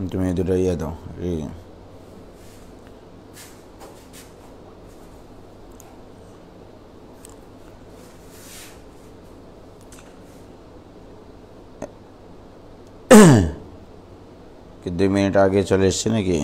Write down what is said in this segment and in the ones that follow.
তুমি দুটো ইয়ে দাও কি 2 মিনিট আগে চলে এসছে নাকি?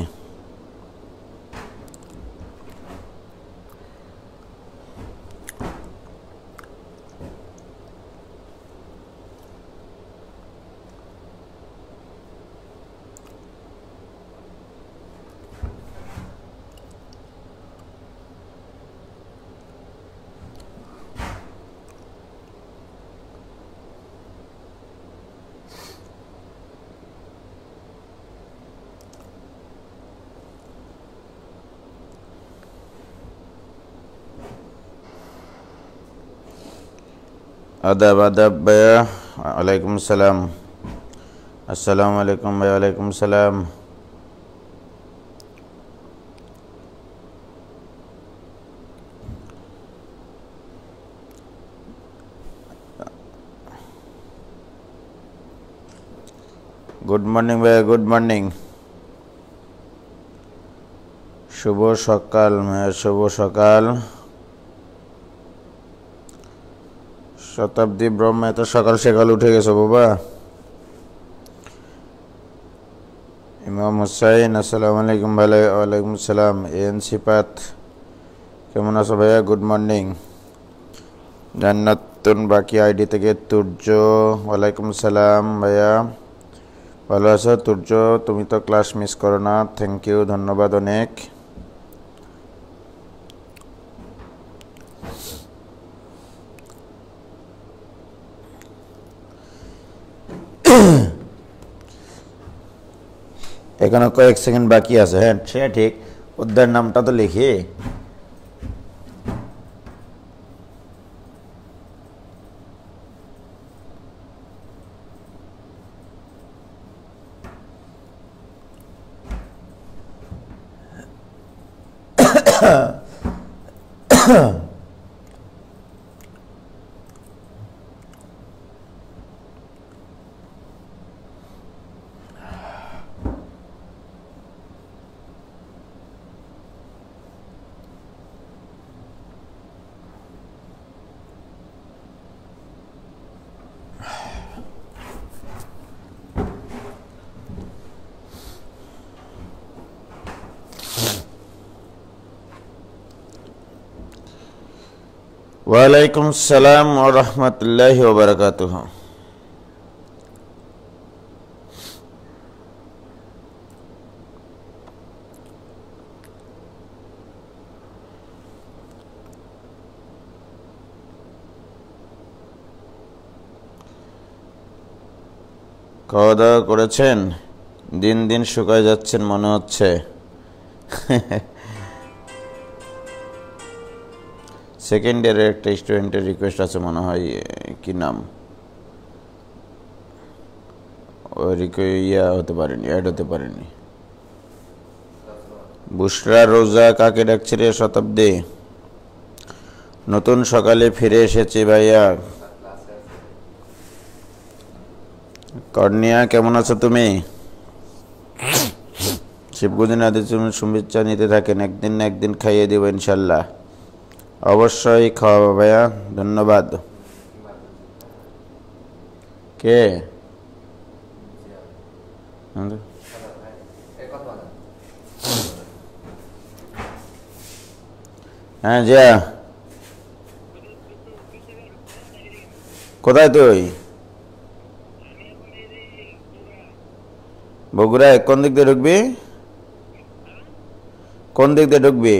आदाब आदाब भैया, वालेकुम सलाम। अस्सलाम वालेकुम भैया, वालेकुम सलाम। गुड मॉर्निंग भैया, गुड मॉर्निंग। शुभ सकाल भैया, शुभ सकाल। शताब्दी ब्रह्म तो सकाल सकाल उठे गेছো बाबा। इमाम हुसैन अस्सलामु आलैकुम भाई, वालेकुम सलाम। एन सिपात কেমন আছো ভাইয়া? Good morning. জান্নাতুন বাকি আইডি থেকে তুর্য, ওয়ালাইকুম সালাম ভাইয়া, ভালো আছো তুর্য? তুমি তো ক্লাস মিস করো না, থ্যাংক ইউ, ধন্যবাদ অনেক। এখনো কয়েক সেকেন্ড বাকি আছে। হ্যাঁ সে ঠিক, উদ্যার নামটা তো লিখি। वालेकुम सलाम व रहमतुल्लाहि व बरकातुहू। খাওয়া দাওয়া করেছেন? দিন দিন শুকায় যাচ্ছেন মনে হচ্ছে। সেকেন্ড ইয়ারের একটা স্টুডেন্টের রিকোয়েস্ট আছে মনে হয়, কি নাম, ইয়া হতে পারেনি, অ্যাড হতে পারেনি। বুশরা রোজা কাকে ডাকছে রে শতাব্দী? নতুন সকালে ফিরে এসেছি ভাইয়া। কর্নিয়া কেমন আছো তুমি? শিবগুদিন আদি তুমি শুভেচ্ছা নিতে থাকেন, একদিন না একদিন খাইয়ে দেবো ইনশাল্লাহ। অবশ্যই খাওয়াবো ভাইয়া, ধন্যবাদ। কে? হ্যাঁ যা। কোথায় তুই? বগুড়ায়? কোন দিক দিয়ে ঢুকবি? কোন দিক দিয়ে ঢুকবি?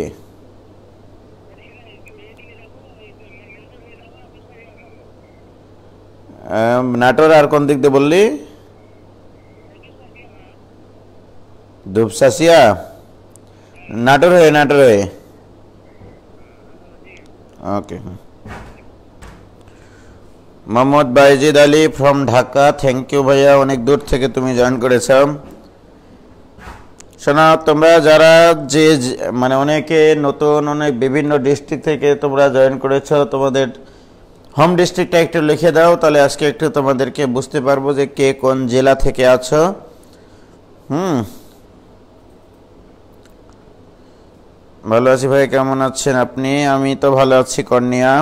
নাটোর আর কোন দিক দিয়ে বললি? ধূপসাসিয়া? নাটোর হয়ে, নাটোর হয়ে। Okay. Mohammad Bayjid Ali from Dhaka, thank you ভাইয়া, অনেক দূর থেকে তুমি জয়েন করেছ। শোনা, তোমরা যারা যে মানে অনেকে নতুন, অনেক বিভিন্ন ডিস্ট্রিক্ট থেকে তোমরা জয়েন করেছ, তোমাদের হোম ডিস্ট্রিক্টটা একটু লিখে দাও, তাহলে আজকে একটু তোমাদেরকে বুঝতে পারবো যে কে কোন জেলা থেকে আছো। ভালো আছি ভাই, কেমন আছেন আপনি? আমি তো ভালো আছি। কর্নিয়া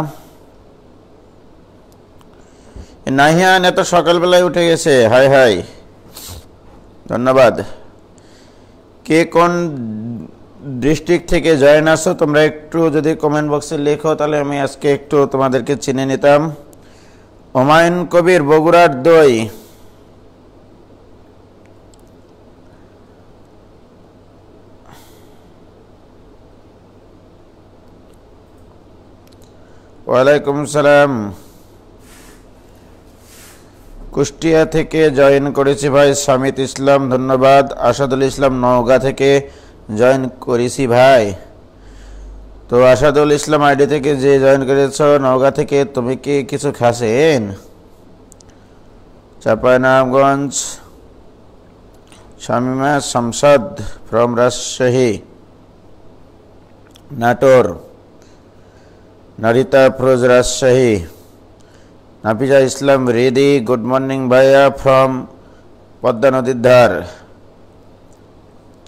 নাহিয়ান এত সকালবেলায় উঠে গেছে, হাই হাই, ধন্যবাদ। কে কোন ডিস্ট্রিক্ট থেকে জয়েন আসো তোমরা একটু যদি কমেন্ট বক্সে লেখো তাহলে আমি আজকে একটু তোমাদেরকে চিনে নিতাম। হুমায়ুন কবির, বগুড়ার দই। ওয়ালাইকুম সালাম। কুষ্টিয়া থেকে জয়েন করেছি ভাই সামিত ইসলাম, ধন্যবাদ। আসাদুল ইসলাম নওগাঁ থেকে জয়েন করেছি ভাই। তো আসাদুল ইসলাম আইডি থেকে যে জয়েন করেছ নওগাঁ থেকে, তুমি কি কিছু খাসেন? Chapainawabganj Shamima Shamsad from Rajshahi. Natore Narita Feroz Rajshahi. Nafiza Islam ready, good morning ভাইয়া ফ্রম পদ্মা নদীর ধার,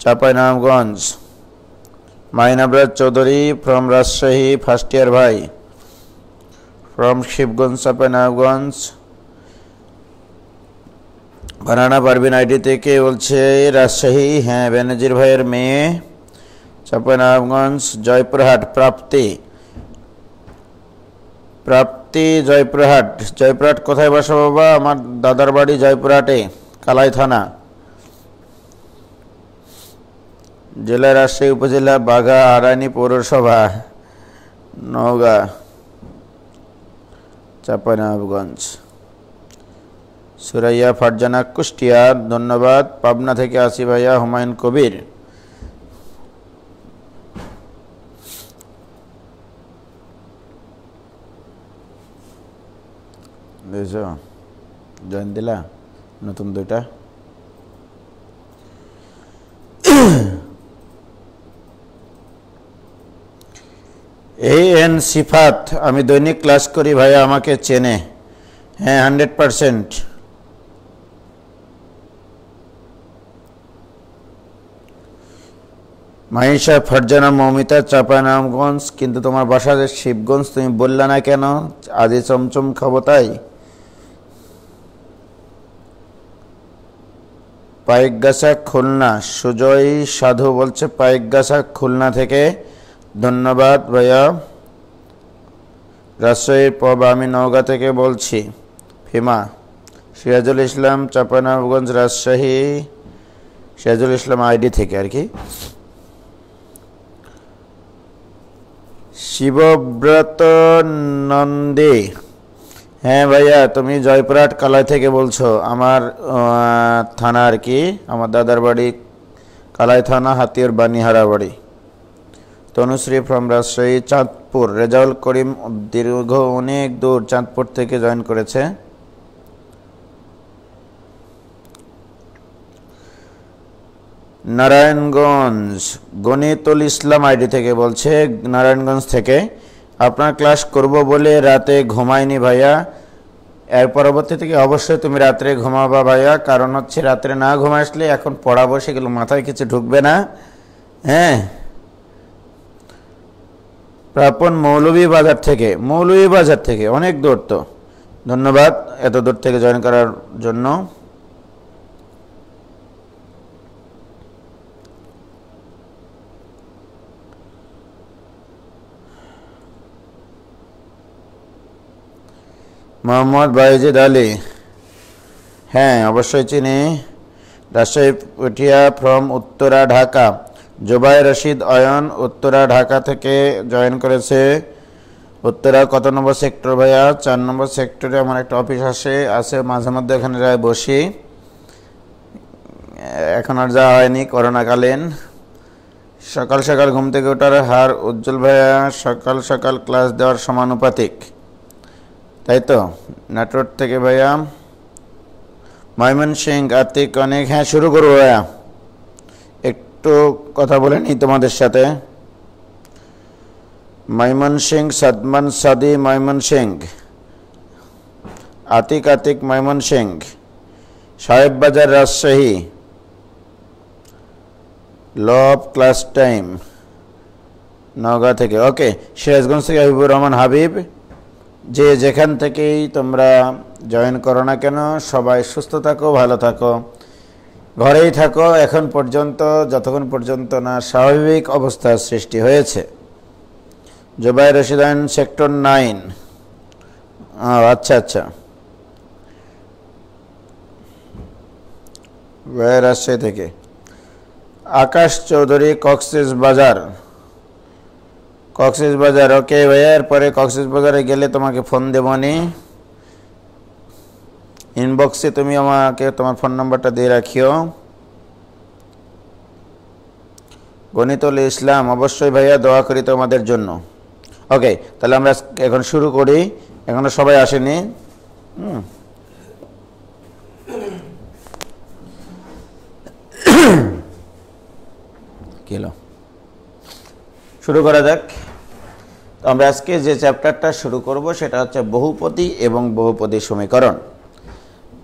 Chapainawabganj. Mainabraj Chowdhury from Rajshahi, first year ভাই, from Shibganj, Chapainawabganj. Banana Parvin ID থেকে বলছে রাজশাহী, হ্যাঁ বেনজির ভাইয়ের মেয়ে, চাঁপাইনবাবগঞ্জ। জয়পুরহাট প্রাপ্তি, জয়পুরহাট কোথায় বাসা বাবা? আমার দাদার বাড়ি জয়পুরহাটে, কালাই থানা, জেলা রাজশাহী, উপজেলা বাঘা আড়াইনি, পৌরসভা নওগাঁ, চাঁপাইনবাবগঞ্জ। সুরাইয়া ফারজানা কুষ্টিয়া, ধন্যবাদ। পাবনা থেকে আসি ভাইয়া হুমায়ুন কবির। জয়েন দিলা নতুন দুইটা। এন সিফাত, আমি দৈনিক ক্লাস করি ভাইয়া, আমাকে চেনে? হ্যাঁ 100%। মাহিষা ফারজানা মৌমিতা, চাঁপাইনবাবগঞ্জ। কিন্তু তোমার বাসা যে শিবগঞ্জ, তুমি বললে না কেন? আজই চমচম খাবো তাই। পাইকগাছা খুলনা, সুজয় সাধু বলছে পাইকগাছা খুলনা থেকে, ধন্যবাদ ভাইয়া। রাজশাহীর পব, আমি নওগাঁ থেকে বলছি, ফিমা। সিরাজুল ইসলাম, চাঁপাইনবাবগঞ্জ, রাজশাহী, সিরাজুল ইসলাম আইডি থেকে আর কি। শিবব্রত নন্দী, হ্যাঁ ভাইয়া তুমি জয়পুরহাট কালাই থেকে বলছো, আমার থানা আর কি, আমার দাদার বাড়ি কালাই থানা, হাতিয়ার বানিহারা বাড়ি। তনুশ্রী ফ্রম রাজশাহী, চাঁদপুর। রেজাউল করিম দীর্ঘ অনেক দূর চাঁদপুর থেকে জয়েন করেছে। নারায়ণগঞ্জ গণিতুল ইসলাম আইডি থেকে বলছে, নারায়ণগঞ্জ থেকে, আপনার ক্লাস করব বলে রাতে ঘুমাইনি ভাইয়া। এর পরবর্তী থেকে অবশ্যই তুমি রাত্রে ঘুমাবা ভাইয়া, কারণ হচ্ছে রাত্রে না ঘুমা আসলে এখন পড়াবো সেগুলো মাথায় কিছু ঢুকবে না। হ্যাঁ, প্রাপন মৌলভীবাজার থেকে, অনেক দূর তো, ধন্যবাদ এত দূর থেকে জয়েন করার জন্য। মোহাম্মদ বাইজিদ আলী, হ্যাঁ অবশ্যই চিনি, রাজশাহী পুঠিয়া ফ্রম উত্তরা ঢাকা। জোবাই রশিদ অয়ন উত্তরা ঢাকা থেকে জয়েন করেছে। উত্তরা কত নম্বর সেক্টর ভাইয়া? 4 নম্বর সেক্টরে আমার একটা অফিস আছে মাঝে মধ্যে, ওখানে যাই বসি, এখন আর যাওয়া হয়নি করোনাকালীন। সকাল সকাল ঘুম থেকে ওঠার হার উজ্জ্বল ভাইয়া সকাল সকাল ক্লাস দেওয়ার সমানুপাতিক, তাই তো? নাটোর থেকে ভাইয়া। ময়মনসিংহ আতিক অনেক, হ্যাঁ শুরু করবো ভাইয়া, একটু কথা বলে নিই তোমাদের সাথে। ময়মনসিংহ সাদমান সাদি, ময়মনসিংহ আতিক ময়মনসিংহ। সাহেব বাজার রাজশাহী, লব ক্লাস টাইম নওগাঁ থেকে। ওকে, সিরাজগঞ্জ থেকে হাবিবুর রহমান হাবিব। যে যেখান থেকেই তোমরা জয়েন করো না কেন, সবাই সুস্থ থাকো, ভালো থাকো, ঘরেই থাকো এখন পর্যন্ত, যতক্ষণ পর্যন্ত না স্বাভাবিক অবস্থার সৃষ্টি হয়েছে। জুবাইর রশিদান সেক্টর 9। আচ্ছা আচ্ছা, রাজশাহী থেকে। আকাশ চৌধুরী কক্সেস বাজার। ওকে ভাইয়া, এরপরে কক্সেস বাজারে গেলে তোমাকে ফোন দেবনি, ইনবক্সে তুমি আমাকে তোমার ফোন নাম্বারটা দিয়ে রাখিও। গণিতুল ইসলাম, অবশ্যই ভাইয়া দোয়া করি তোমাদের জন্য। ওকে, তাহলে আমরা এখন শুরু করি, এখনো সবাই আসেনি। শুরু করা যাক। তো আমরা আজকে যে চ্যাপ্টারটা শুরু করব সেটা হচ্ছে বহুপদী এবং বহুপদী সমীকরণ।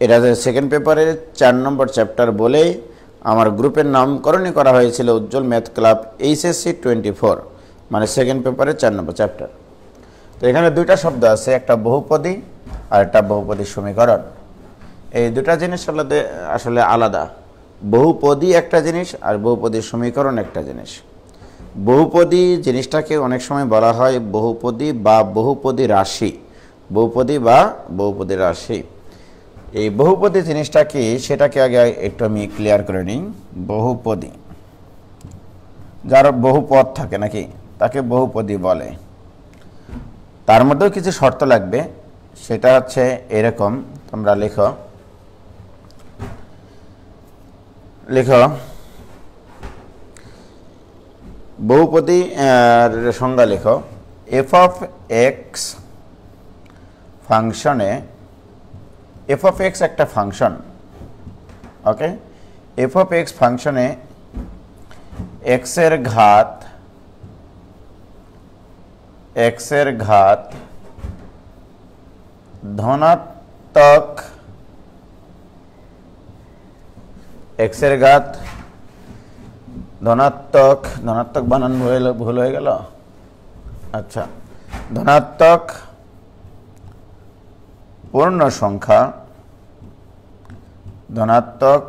এটা সেকেন্ড পেপারের 4 নম্বর চ্যাপ্টার বলে আমার গ্রুপের নামকরণই করা হয়েছিল উজ্জ্বল ম্যাথ ক্লাব এইচএসসি 24, মানে সেকেন্ড পেপারের 4 নম্বর চ্যাপ্টার। তো এখানে দুইটা শব্দ আছে, একটা বহুপদী আর একটা বহুপদী সমীকরণ। এই দুটা জিনিস আসলে আলাদা। বহুপদী একটা জিনিস আর বহুপদী সমীকরণ একটা জিনিস। বহুপদী জিনিসটাকে অনেক সময় বলা হয় বহুপদী বা বহুপদী রাশি। বহুপদী বা বহুপদী রাশি, এই বহুপদী জিনিসটা কি সেটাকে আগে একটু আমি ক্লিয়ার করে নিই। বহুপদী, যার বহুপদ থাকে নাকি, তাকে বহুপদী বলে। তার মধ্যেও কিছু শর্ত লাগবে, সেটা হচ্ছে এরকম, তোমরা লেখো বহুপদী সংজ্ঞা লেখো। এফ অফ এক্স ফাংশনে, এফ অফ এক্স একটা function, okay, F of x ফাংশনে এক্সের ঘাত ধনাত্মক, এক্সের ঘাত ধনাত্মক বানান ভুল হয়ে গেল। আচ্ছা, ধনাত্মক পূর্ণ সংখ্যা, ধনাত্মক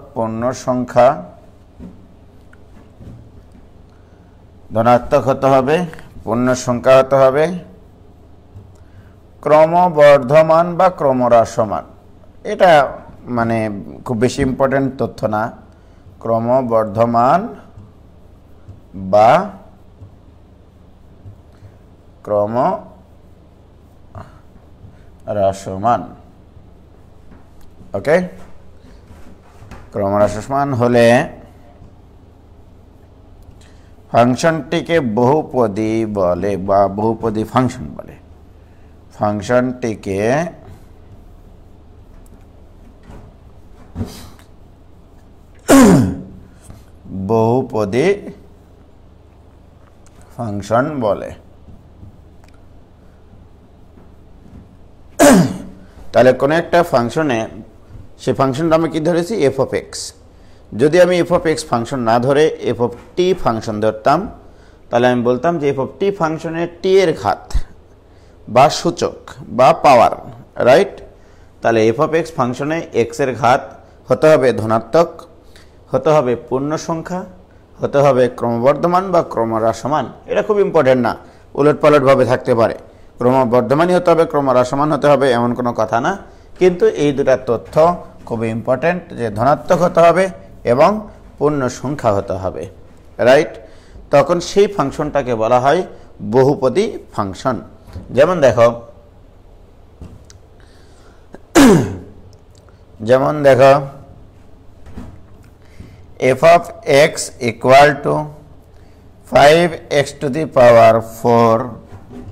হতে হবে, পূর্ণ সংখ্যা হতে হবে, ক্রমবর্ধমান বা ক্রমহ্রাসমান। এটা মানে খুব বেশি ইম্পর্টেন্ট তথ্য না, ক্রমবর্ধমান বা ক্রমহ্রাসমান। ওকে, ক্রমহ্রাসমান হলে ফাংশনটিকে বহুপদী বলে বা বহুপদী ফাংশন বলে। ফাংশনটিকে বহুপদী ফাংশন বলে। তাহলে কোনো একটা ফাংশনে, সে ফাংশনটা আমি কি ধরেছি, এফ অফ এক্স। যদি আমি এফ অফ এক্স ফাংশন না ধরে এফ অফ টি ফাংশন ধরতাম, তাহলে আমি বলতাম যে এফ অফ টি ফাংশনে টি এর ঘাত বা সূচক বা পাওয়ার, রাইট। তাহলে এফ অফ এক্স ফাংশনে এক্স এর ঘাত হতে হবে ধনাত্মক, হতে হবে পূর্ণ সংখ্যা, হতে হবে ক্রমবর্ধমান বা ক্রমহ্রাসমান। এটা খুব ইম্পর্টেন্ট না, উলটপালটভাবে থাকতে পারে। ক্রমবর্ধমানই হতে হবে, ক্রমহ্রাসমান হতে হবে, এমন কোনো কথা না। কিন্তু এই দুটা তথ্য খুবই ইম্পর্টেন্ট, যে ধনাত্মক হতে হবে এবং পূর্ণ সংখ্যা হতে হবে, রাইট। তখন সেই ফাংশনটাকে বলা হয় বহুপদী ফাংশন। যেমন দেখো f of x equal to 5x to the power 4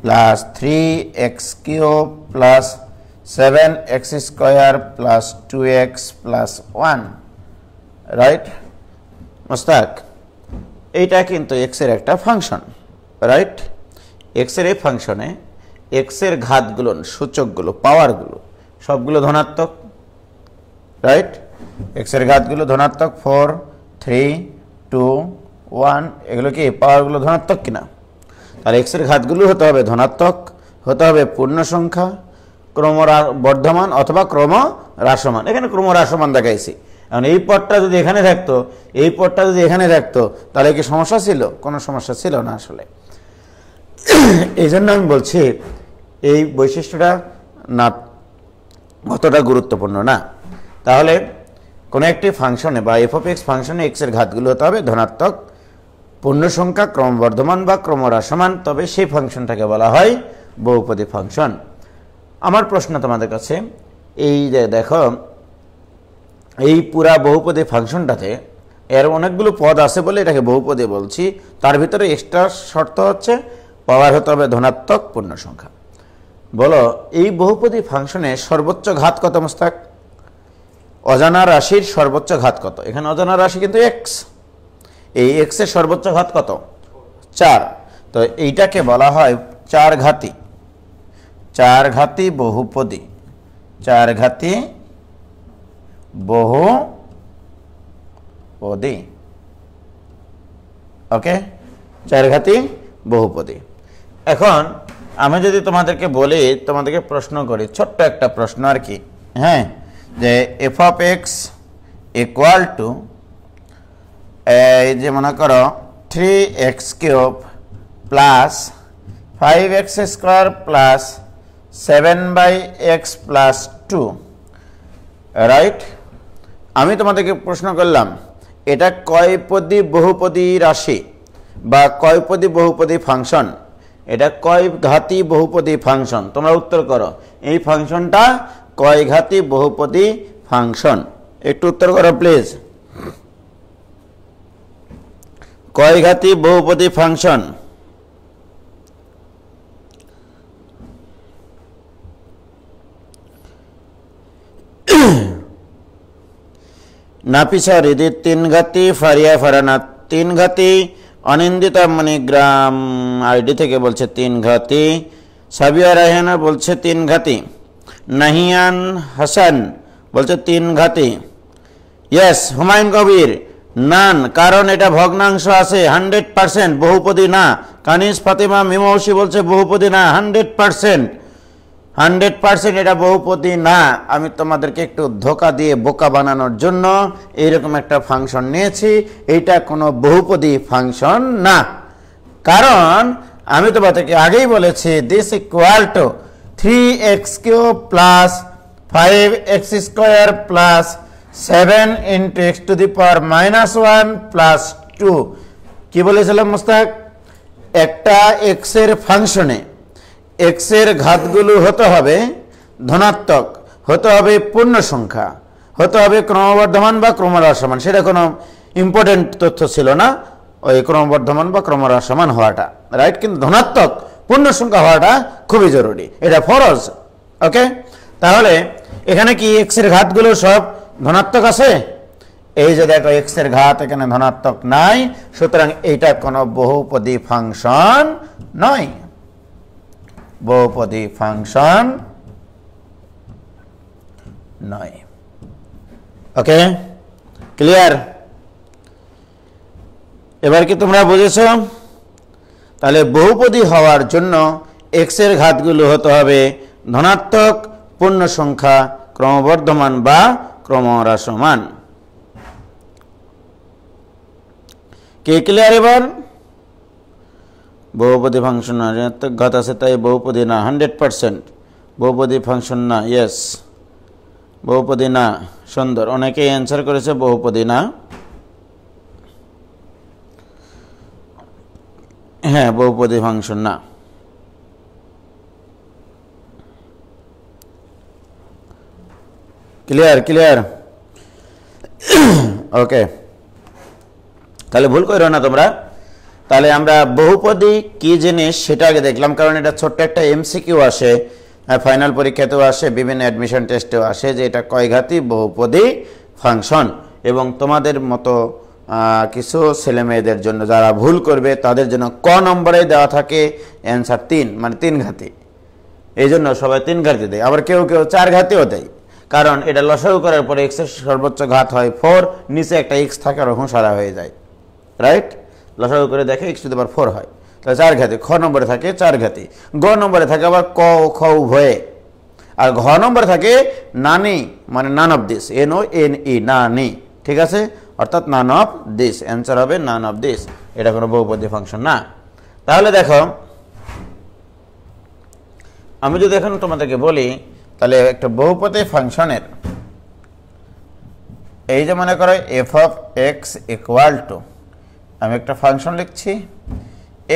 plus 3x cube plus 7x square plus 2x plus 1, right Mostak? এইটা কিন্তু x এর একটা ফাংশন, রাইট। x এর এই ফাংশনে x এর ঘাতগুলো, সূচকগুলো, পাওয়ারগুলো সবগুলো ধনাত্মক, রাইট। x এর ঘাতগুলো ধনাত্মক 4, 3, 2, 1, এগুলো কি পাওয়ারগুলো ধনাত্মক কিনা? তাহলে এক্স এর ঘাতগুলো হতে হবে ধনাত্মক, হতে হবে পূর্ণ সংখ্যা, ক্রমবর্ধমান অথবা ক্রম হ্রাসমান। এখানে ক্রম হ্রাসমান দেখাইছি। এখন এই পদটা যদি এখানে থাকতো, এই পদটা যদি এখানে থাকতো, তাহলে কি সমস্যা ছিল? কোনো সমস্যা ছিল না আসলে। এই জন্য আমি বলছি এই বৈশিষ্ট্যটা না অতটা গুরুত্বপূর্ণ না। তাহলে কোনো একটি ফাংশনে বা এফ অফ এক্স ফাংশনে এক্স এর ঘাতগুলো হতে হবে ধনাত্মক, পূর্ণ সংখ্যা, ক্রমবর্ধমান বা ক্রমহ্রাসমান, তবে সেই ফাংশনটাকে বলা হয় বহুপদী ফাংশন। আমার প্রশ্ন তোমাদের কাছে, এই যে দেখো এই পুরা বহুপদী ফাংশনটাতে এর অনেকগুলো পদ আছে বলে এটাকে বহুপদী বলছি। তার ভিতরে এক্সট্রা শর্ত হচ্ছে পাওয়ার হতে হবে ধনাত্মক, পূর্ণ সংখ্যা। বলো এই বহুপদী ফাংশনে সর্বোচ্চ ঘাত কত মুস্তাক? অজানা রাশির সর্বোচ্চ ঘাত কত? এখানে অজানা রাশি কিন্তু এক্স, এই এক্স এর সর্বোচ্চ ঘাত কত? 4। তো এইটাকে বলা হয় চার ঘাতি বহুপদী, চার ঘাতি বহুপদী। ওকে, চার ঘাতি বহুপদী। এখন আমি যদি তোমাদেরকে বলি, তোমাদেরকে প্রশ্ন করি, ছোট্ট একটা প্রশ্ন আর কি, হ্যাঁ, যে F of x equal two এই যে মনে করো 3x³ plus 5x² plus 7/x+2, right? আমি তোমাদেরকে প্রশ্ন করলাম এটা কয়পদী বহুপদী রাশি বা কয়পদী বহুপদী ফাংশন, এটা কয় ঘাতি বহুপদী ফাংশন? তোমরা উত্তর করো, এই ফাংশনটা কয় ঘাতি বহুপদী ফাংশন? একটু উত্তর করো প্লিজ। কয় ঘাতি বহুপদী ফাংশন? নাপিসা হৃদি 3 ঘাতি, ফারিয়া ফারানা 3 ঘাতি, অনিন্দিতা মণিগ্রাম আইডি থেকে বলছে 3 ঘাতি, সাবিয়া রায়হানা বলছে 3 ঘাতি, নাহিয়ান হাসান বলছে 3 ঘাতি। ইয়েস, হুমায়ুন কবির নান, কারণ এটা ভগ্নাংশ আছে, 100% বহুপদী না। কানিস ফাতিমা মিমৌসি বলছে বহুপদী না, 100% এটা বহুপদী না। আমি তোমাদেরকে একটু ধোকা দিয়ে বোকা বানানোর জন্য এইরকম একটা ফাংশন নিয়েছি, এইটা কোনো বহুপদী ফাংশন না। কারণ আমি তোমাদেরকে আগেই বলেছি this equal to 3x³ plus 5x² plus 7 × x⁻⁻1 plus 2। কি বলেছিলাম মুস্তাক? একটা এক্স এর ফাংশনে এক্স এর ঘাতগুলো হতে হবে ধনাত্মক, হতে হবে পূর্ণ সংখ্যা, হতে হবে ক্রমবর্ধমান বা ক্রমহ্রাসমান। সেটা কোনো ইম্পর্টেন্ট তথ্য ছিল না, ওই ক্রমবর্ধমান বা ক্রমহ্রাসমান হওয়াটা, রাইট? কিন্তু ধনাত্মক পূর্ণ সংখ্যা হওয়াটা খুবই জরুরি, এটা ফরজ। ওকে, তাহলে এখানে কি এক্স এর ঘাতগুলো সব ধনাত্মক আছে? এই যে দেখো এক্স এর ঘাত এখানে ধনাত্মক নাই, সুতরাং এইটা কোনো বহুপদী ফাংশন নয়, বহুপদী ফাংশন নয়। ওকে, ক্লিয়ার? এবার কি তোমরা বুঝেছো? তাহলে বহুপদী হওয়ার জন্য এক্স এর ঘাতগুলো হতে হবে ধনাত্মক, পূর্ণ সংখ্যা, ক্রমবর্ধমান বা ক্রমহ্রাসমান। কে ক্লিয়ার? এবার বহুপদী ফাংশন না, ঋণাত্মক ঘাত আছে তাই বহুপদী না, 100% বহুপদী ফাংশন না। ইয়েস, বহুপদী না। সুন্দর, অনেকেই অ্যান্সার করেছে বহুপদী না। হ্যাঁ, বহুপদী ফাংশন না। ক্লিয়ার? ক্লিয়ার? ওকে, তাহলে ভুল করো না তোমরা। তাহলে আমরা বহুপদী কি জিনিস সেটা আগে দেখলাম, কারণ এটা ছোট্ট একটা এমসিকিউ আসে, ফাইনাল পরীক্ষাতেও আসে, বিভিন্ন অ্যাডমিশন টেস্টেও আসে, যে এটা কয় ঘাতি বহুপদী ফাংশন। এবং তোমাদের মতো কিছু ছেলেমেয়েদের জন্য যারা ভুল করবে তাদের জন্য ক নম্বরে দেওয়া থাকে অ্যান্সার 3, মানে 3 ঘাতি। এই জন্য সবাই 3 ঘাতি দেয়, আবার কেউ কেউ 4 ঘাতিও দেয়, কারণ এটা লসাগু করার পরে এক্স এর সর্বোচ্চ ঘাত হয় 4, নিচে একটা এক্স থাকে আর হুঁসারা হয়ে যায়, রাইট? লসাগু করে দেখে x টু দি পাওয়ার 4 হয়, তাহলে 4 ঘাতি। খ নম্বরে থাকে 4 ঘাতি, গ নম্বরে থাকে আবার ক ও খ উভয়ে, আর ঘ নম্বরে থাকে নানি মানে নান অফ দিস, NONE নানি, ঠিক আছে, অর্থাৎ নান অফ দিস, অ্যান্সার হবে নান অফ দিস। এটা কোনো বহুপদী ফাংশন না। তাহলে দেখো আমি যদি এখন তোমাদেরকে বলি, তাহলে একটা বহুপদী ফাংশনের এই যে মনে করো f of x equal to, আমি একটা ফাংশন লিখছি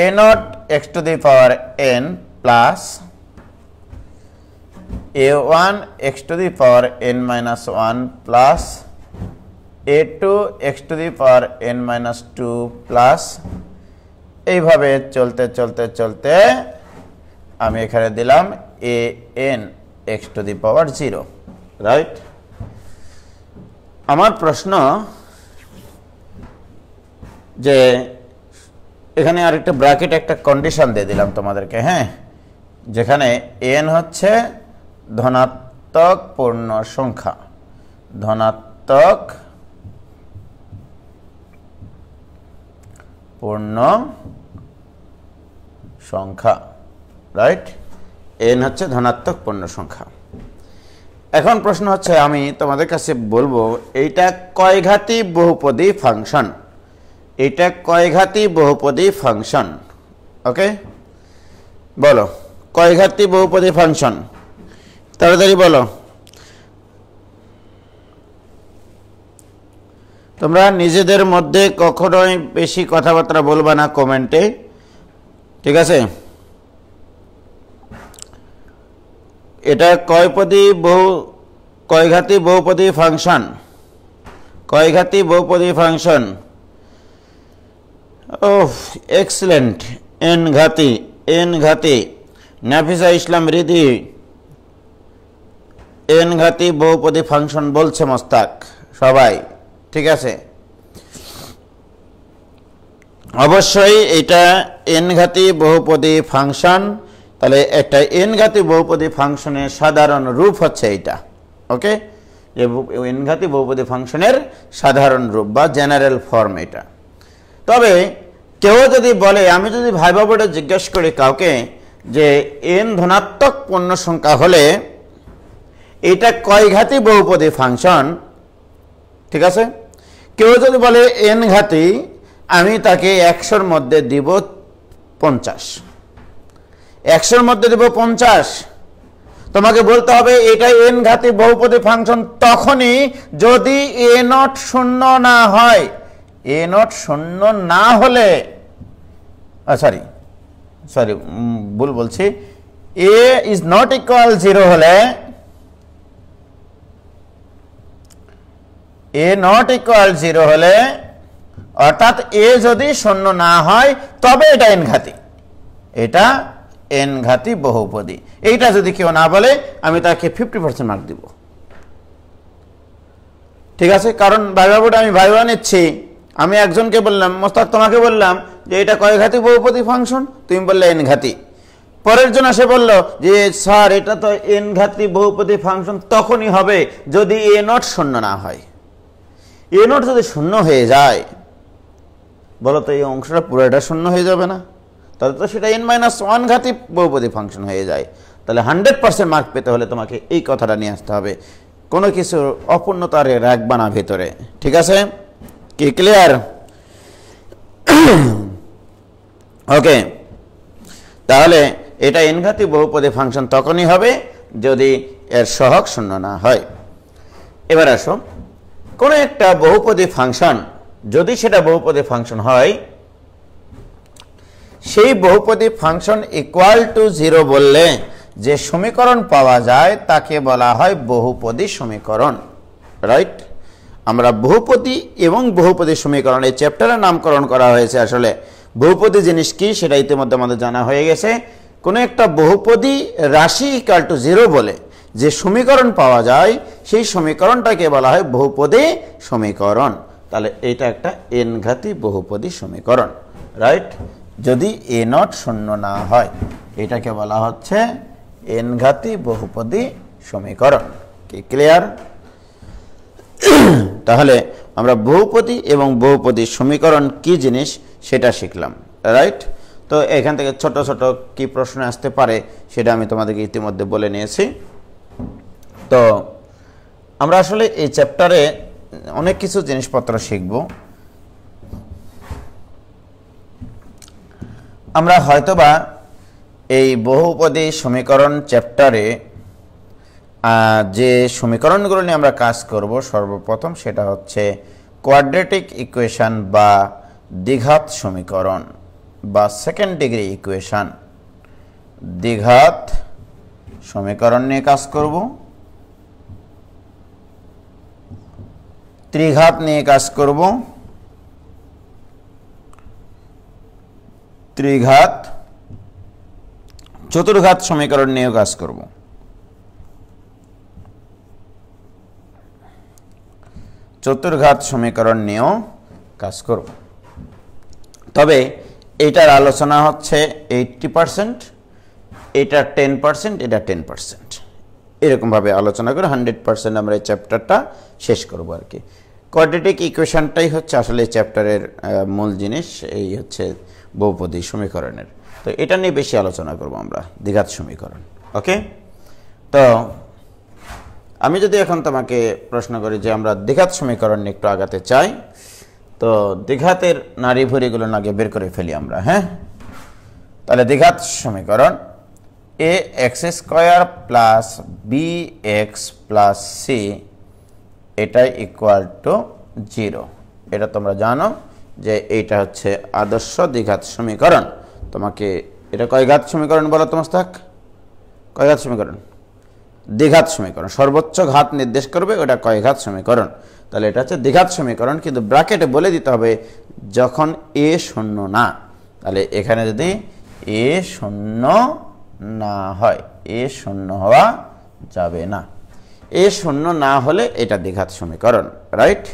a0 x to the power n plus a1 x to the power n minus 1 plus a2 x to the power n minus 2 plus, এইভাবে চলতে চলতে চলতে আমি এখানে দিলাম an x to the power 0, right. আমার প্রশ্ন যে এখানে আরেকটা ব্র্যাকেট একটা কন্ডিশন দিয়ে দিলাম তোমাদেরকে, হ্যাঁ, যেখানে n হচ্ছে ধনাত্মক পূর্ণ সংখ্যা, ধনাত্মক পূর্ণ সংখ্যা, রাইট, n হচ্ছে ধনাত্মক পূর্ণ সংখ্যা। এখন প্রশ্ন হচ্ছে আমি তোমাদের কাছে বলবো এইটা কয় ঘাতি বহুপদী ফাংশন, এটা কয় ঘাতি বহুপদী ফাংশন, ওকে, বলো কয় ঘাতি বহুপদী ফাংশন, তাড়াতাড়ি বলো। তোমরা নিজেদের মধ্যে কখনোই বেশি কথাবার্তা বলবা না কমেন্টে, ঠিক আছে। এটা কয় ঘাতি বহুপদী ফাংশন, কয় ঘাতি বহুপদী ফাংশন। ওহ এক্সেলেন্ট, n ঘাতি, n ঘাতি। নাফিসা ইসলাম রিদি n ঘাতি বহুপদী ফাংশন বলছে মোস্তাক সবাই, ঠিক আছে। অবশ্যই এটা n ঘাতি বহুপদী ফাংশন। তাহলে একটা n ঘাতি বহুপদী ফাংশনের সাধারণ রূপ হচ্ছে এইটা, ওকে, যে n ঘাতি বহুপদী ফাংশনের সাধারণ রূপ বা জেনারেল ফর্ম এটা। তবে কেউ যদি বলে, আমি যদি ভাইবা বোর্ডে জিজ্ঞেস করি কাউকে যে n ধনাত্মক পূর্ণ সংখ্যা হলে এটা কয় ঘাতি বহুপদী ফাংশন, ঠিক আছে, কেউ যদি বলে n ঘাতি, আমি তাকে 100-র মধ্যে দিব 50, 100-র মধ্যে দিব 50। তোমাকে বলতে হবে এটা n ঘাতি বহুপদী ফাংশন তখনই যদি a0 শূন্য না হয়। a0 শূন্য না হলে, সরি ভুল বলছি, a is not equal 0 হলে, a not equal 0 হলে, অর্থাৎ a যদি শূন্য না হয় তবে এটা n ঘাতি, এটা n ঘাতি বহুপদী। এইটা যদি কেউ না বলে আমি তাকে 50% মার্ক দিব, ঠিক আছে। কারণ ভাইবা বোর্ডে আমি ভাইবা নিচ্ছি, আমি একজনকে বললাম, মোস্তাক তোমাকে বললাম যে এটা কয় ঘাতি বহুপদী ফাংশন, তুমি বললে n ঘাতি। পরের জন এসে বলল যে স্যার এটা তো n ঘাতি বহুপদী ফাংশন তখনই হবে যদি a0 শূন্য না হয়। a0 যদি শূন্য হয়ে যায়, বলো তো এই অংশটা পুরোটা শূন্য হয়ে যাবে না? তাহলে তো সেটা n-1 ঘাতি বহুপদী ফাংশন হয়ে যায়। তাহলে 100% মার্ক পেতে হলে তোমাকে এই কথাটা নিয়ে আসতে হবে, কোনো কিছু অপূর্ণতা রাখবা না ভেতরে, ঠিক আছে, কি ক্লিয়ার? ওকে, তাহলে এটা n ঘাতি বহুপদী ফাংশন তখনই হবে যদি এর সহগ শূন্য না হয়। এবার আসো, কোন একটা বহুপদী ফাংশন যদি সেটা বহুপদী ফাংশন হয়, সেই বহুপদী ফাংশন ইকুয়াল টু 0 বললে যে সমীকরণ পাওয়া যায় তাকে বলা হয় বহুপদী সমীকরণ, রাইট। আমরা বহুপদী এবং বহুপদী সমীকরণ এই চ্যাপ্টারের নামকরণ করা হয়েছে। আসলে বহুপদী জিনিস কি সেটা ইতিমধ্যে আমাদের জানা হয়ে গেছে। কোনো একটা বহুপদী রাশি ইকুয়াল টু 0 বলে যে সমীকরণ পাওয়া যায় সেই সমীকরণটাকে বলা হয় বহুপদী সমীকরণ। তাহলে এটা একটা n ঘাতি বহুপদী সমীকরণ, রাইট। যদি a0 শূন্য না হয় এটাকে বলা হচ্ছে n ঘাতি বহুপদী সমীকরণ, কি ক্লিয়ার? তাহলে আমরা বহুপদী এবং বহুপদীর সমীকরণ কি জিনিস সেটা শিখলাম, রাইট? তো এখান থেকে ছোট ছোট কি প্রশ্ন আসতে পারে সেটা আমি তোমাদেরকে ইতিমধ্যে বলে নিয়েছি। তো আমরা আসলে এই চ্যাপ্টারে অনেক কিছু জিনিসপত্র শিখব। আমরা হয়তোবা এই বহুপদী সমীকরণ চ্যাপ্টারে যে সমীকরণগুলো নিয়ে আমরা কাজ করব সর্বপ্রথম সেটা হচ্ছে কোয়াড্রেটিক ইকুয়েশন বা দ্বিঘাত সমীকরণ বা সেকেন্ড ডিগ্রি ইকুয়েশন। দ্বিঘাত সমীকরণ নিয়ে কাজ করব, ত্রিঘাত নিয়ে কাজ করব, ত্রিঘাত, চতুর্ঘাত সমীকরণ নিয়েও কাজ করব। চতুর্ঘাত সমীকরণ নিয়েও কাজ করব। তবে এটার আলোচনা হচ্ছে 80%, এটা 10%, এটা 10%, এরকমভাবে আলোচনা করে 100% আমরা এই চ্যাপ্টারটা শেষ করব আর কি। কোয়াড্রেটিক ইকুয়েশনটাই হচ্ছে আসলে এই চ্যাপ্টারের মূল জিনিস, এই হচ্ছে বহুপদী সমীকরণের। তো এটা নিয়ে বেশি আলোচনা করব আমরা, দ্বিঘাত সমীকরণ। ওকে, তো আমি যদি এখন তোমাকে প্রশ্ন করি যে আমরা দ্বিঘাত সমীকরণ নিয়ে একটু আগাতে চাই, তো দ্বিঘাতের নাড়ি ভুঁড়িগুলো আগে বের করে ফেলি আমরা। হ্যাঁ, তাহলে দ্বিঘাত সমীকরণ a x square plus b x plus c এটাই ইকুয়াল টু 0। এটা তোমরা জানো যে এইটা হচ্ছে আদর্শ দ্বিঘাত সমীকরণ। তোমাকে এটা কয় ঘাত সমীকরণ বলো তো মোস্তাক? কয় ঘাত সমীকরণ? দ্বিঘাত সমীকরণ। সর্বোচ্চ ঘাত নির্দেশ করবে ওটা কয় ঘাত সমীকরণ। তাহলে এটা হচ্ছে দ্বিঘাত সমীকরণ, কিন্তু ব্র্যাকেটে বলে দিতে হবে যখন এ শূন্য না। তাহলে এখানে যদি এ শূন্য না হয়, এ শূন্য হওয়া যাবে না। এ শূন্য না হলে এটা দ্বিঘাত সমীকরণ, রাইট?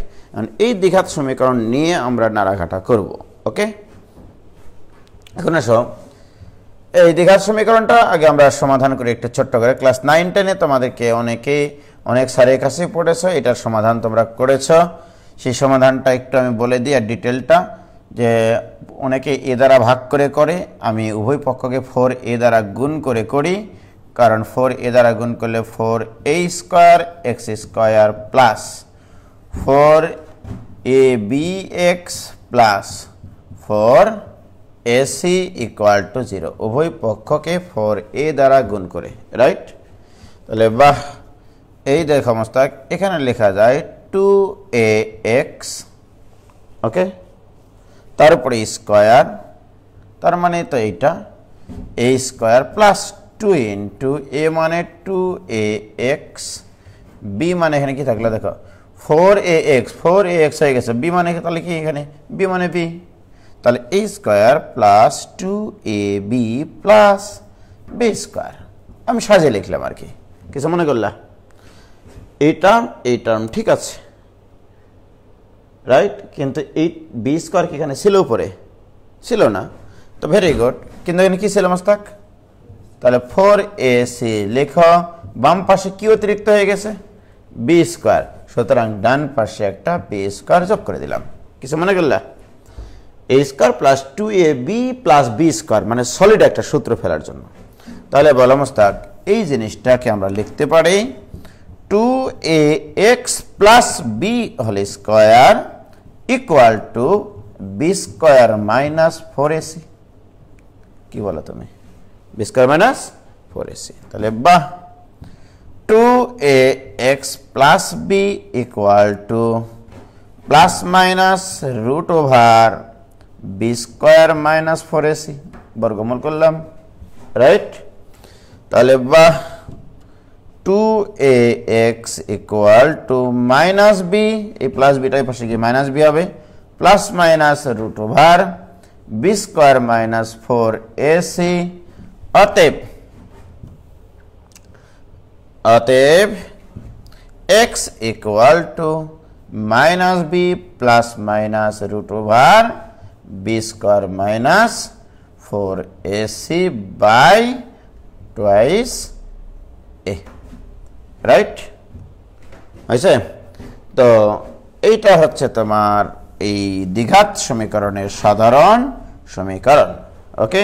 এই দ্বিঘাত সমীকরণ নিয়ে আমরা নাড়াঘাটা করব। ওকে, এখন আসো এই দ্বিঘাত সমীকরণটা আগে আমরা সমাধান করি একটু ছোট্ট করে। ক্লাস 9-10 তোমাদেরকে অনেক স্যারের কাছে পড়েছো, এটার সমাধান তোমরা করেছো। সেই সমাধানটা একটু আমি বলে দিই আর ডিটেলটা, যে অনেকে এ দ্বারা ভাগ করে করে, আমি উভয় পক্ষকে 4a দ্বারা গুণ করে করি, কারণ 4a দ্বারা গুণ করলে 4a square x square plus 4abx plus 4ac equal to 0, উভয় পক্ষকে 4a দ্বারা গুণ করে, রাইট? তাহলে বাহ, এই দেখো মোস্তাক, এখানে লেখা যায় 2ax, ওকে, তারপরে স্কোয়ার, তার মানে তো এইটা a square plus 2 into a মানে 2ax, b মানে এখানে কি থাকলো দেখো 4ax, 4ax হয়ে গেছে, b মানে তাহলে কি এখানে b মানে b, তাহলে a square plus 2ab plus b square. আমি সাজিয়ে লিখলাম আর কি, কিছু মনে করলা? এই টার্ম ঠিক আছে, রাইট? কিন্তু এই বি স্কোয়ার কি এখানে ছিল? উপরে ছিল না, তো ভেরি গুড। কিন্তু এখানে কি ছিল মোস্তাক? তাহলে 4ac লেখো, বাম পাশে কি অতিরিক্ত হয়ে গেছে? বি স্কোয়ার, সুতরাং ডান পাশে একটা বি স্কোয়ার যোগ করে দিলাম। কিছু মনে করলা? a square plus 2ab plus B square, মানে সলিড একটা সূত্র ফেলার জন্য। তাহলে বলো মোস্তাক, এই জিনিসটাকে আমরা লিখতে পারি 2ax plus b whole square equal to b square minus 4ac। কি বলো তুমি? B square minus 4ac। তাহলে বাহ, 2ax plus b equal to plus minus root over b square minus 4ac, বর্গমূল করলাম, রাইট? তাহলে বাহ, 2ax equal to minus b, এই প্লাস বিটা এই পাশে গিয়ে মাইনাস বি হবে, plus minus root over b square minus 4ac। অতএব x equal to minus b plus minus root over b square minus 4ac by twice a, right? হয়েছে? তো এইটা হচ্ছে তোমার এই দ্বিঘাত সমীকরণের সাধারণ সমীকরণ। ওকে,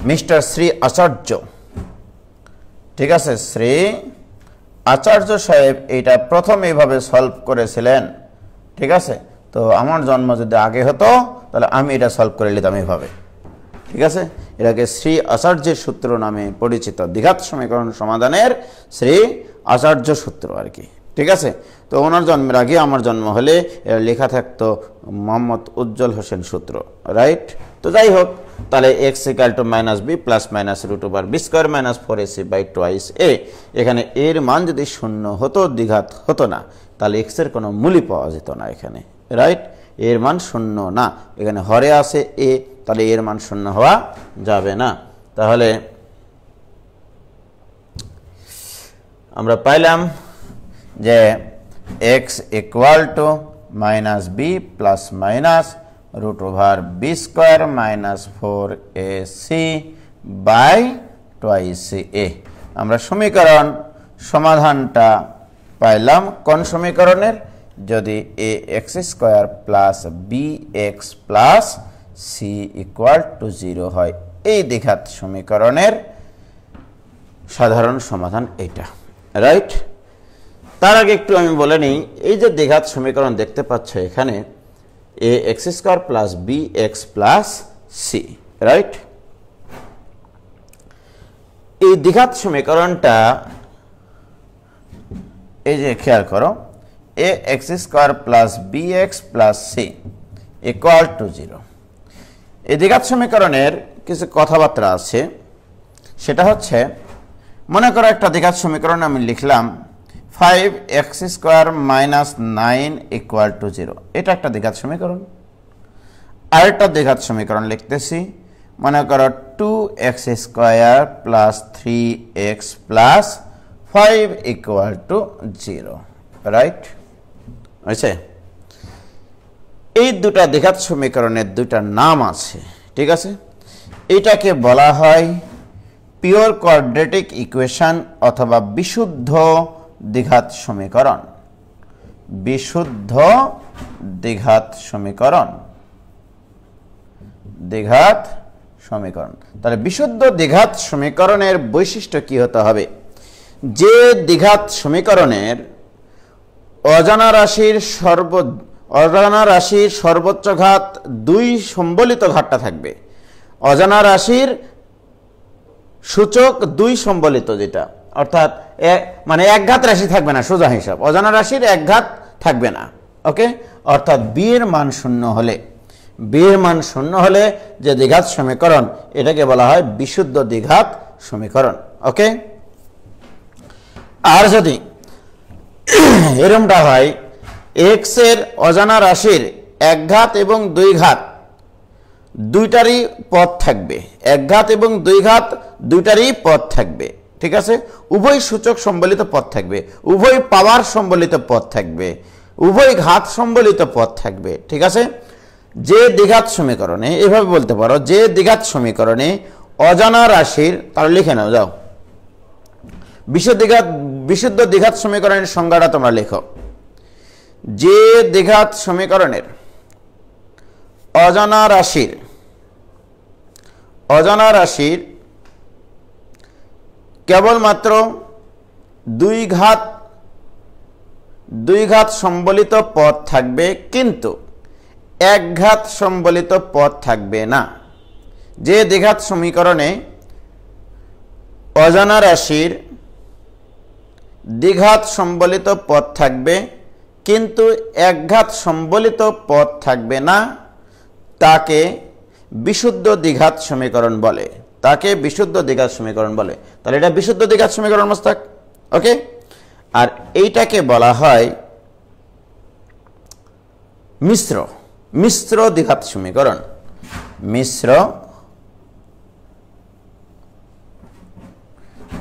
মিস্টার শ্রী আচার্য, ঠিক আছে, শ্রী আচার্য সাহেব এইটা প্রথম এইভাবে সলভ করেছিলেন। ঠিক আছে, তো আমার জন্ম যদি আগে হতো তাহলে আমি এটা সলভ করে নিতাম এইভাবে। ঠিক আছে, এটাকে শ্রী আচার্যের সূত্র নামে পরিচিত, দ্বিঘাত সমীকরণ সমাধানের শ্রী আচার্য সূত্র আর কি। ঠিক আছে, তো ওনার জন্মের আগে আমার জন্ম হলে এর লেখা থাকতো মোহাম্মদ উজ্জ্বল হোসেন সূত্র, রাইট? তো যাই হোক, তাহলে x equal to minus b plus minus root over b square minus 4ac by twice a. এখানে এর মান যদি শূন্য হতো, দ্বিঘাত হতো না, তাহলে এক্স এর কোনো মূলই পাওয়া যেত না এখানে, রাইট? এর মান শূন্য না, এখানে হরে আছে এ, তাহলে এর মান শূন্য হওয়া যাবে না। তাহলে আমরা পাইলাম যে x equal to minus b plus minus root over b square minus 4ac by twice a. আমরা সমীকরণ সমাধানটা পাইলাম কোন সমীকরণের? যদি a x square plus b x plus c equal to 0 হয়, এই দ্বিঘাত সমীকরণের সাধারণ সমাধান এইটা, রাইট? তার আগে একটু আমি বলে নিই, এই যে দ্বিঘাত সমীকরণ দেখতে পাচ্ছ এখানে a x square plus b x plus c, right? এই দ্বিঘাত সমীকরণটা এই যে খেয়াল করো, a x square plus b x plus c equal to 0। এই দ্বিঘাত সমীকরণের কিছু কথাবার্তা আছে, সেটা হচ্ছে, মনে করো একটা দ্বিঘাত সমীকরণ আমি লিখলাম 5x square minus 9 equal to 0, এটা একটা দ্বিঘাত সমীকরণ। আরেকটা দ্বিঘাত সমীকরণ লিখতেছি, মনে করো 2x square plus 3x plus 5 equal to 0, right? আচ্ছা, এই দুটা দ্বিঘাত সমীকরণের দুইটা নাম আছে, ঠিক আছে? এটাকে বলা হয় পিওর কোয়াড্রেটিক ইকুয়েশন অথবা বিশুদ্ধ দ্বিঘাত সমীকরণ। বিশুদ্ধ দ্বিঘাত সমীকরণ, দ্বিঘাত সমীকরণ। তাহলে বিশুদ্ধ দ্বিঘাত সমীকরণের বৈশিষ্ট্য কি হতে হবে? যে দ্বিঘাত সমীকরণের অজানা রাশির সর্বোচ্চ ঘাত 2 সম্বলিত ঘাতটা থাকবে। অজানা রাশির সূচক 2 সম্বলিত, যেটা অর্থাৎ মানে এক ঘাত রাশি থাকবে না, সোজা হিসাব, অজানা রাশির এক ঘাত থাকবে না। ওকে, অর্থাৎ বি এর মান শূন্য হলে, বি এর মান শূন্য হলে যে দ্বিঘাত সমীকরণ, এটাকে বলা হয় বিশুদ্ধ দ্বিঘাত সমীকরণ। ওকে, আর যদি এরকমটা হয়, এক্স এর অজানা রাশির এক ঘাত এবং 2 ঘাত দুইটারই পদ থাকবে, এক ঘাত এবং 2 ঘাত দুইটারই পদ থাকবে, ঠিক আছে? উভয় সূচক সম্বলিত পদ থাকবে, উভয় পাওয়ার সম্বলিত পদ থাকবে, উভয় ঘাত সম্বলিত পদ থাকবে, ঠিক আছে? যে দ্বিঘাত সমীকরণে, এভাবে বলতে পারো, যে দ্বিঘাত সমীকরণে অজানা রাশির, তাহলে লিখে নাও, যাও, বিশুদ্ধ দ্বিঘাত সমীকরণের সংজ্ঞাটা তোমরা লেখো। যে দ্বিঘাত সমীকরণের অজানা রাশির কেবলমাত্র 2 ঘাত সম্বলিত পদ থাকবে, কিন্তু 1 ঘাত সম্বলিত পদ থাকবে না। যে দ্বিঘাত সমীকরণে অজানা রাশির দ্বিঘাত সম্বলিত পদ থাকবে কিন্তু 1 ঘাত সম্বলিত পদ থাকবে না, তাকে বিশুদ্ধ দ্বিঘাত সমীকরণ বলে, তাকে বিশুদ্ধ দ্বিঘাত সমীকরণ বলে। তাহলে এটা বিশুদ্ধ দ্বিঘাত সমীকরণ মস্তাক। ওকে, আর এইটাকে বলা হয় মিশ্র দ্বিঘাত সমীকরণ। মিশ্র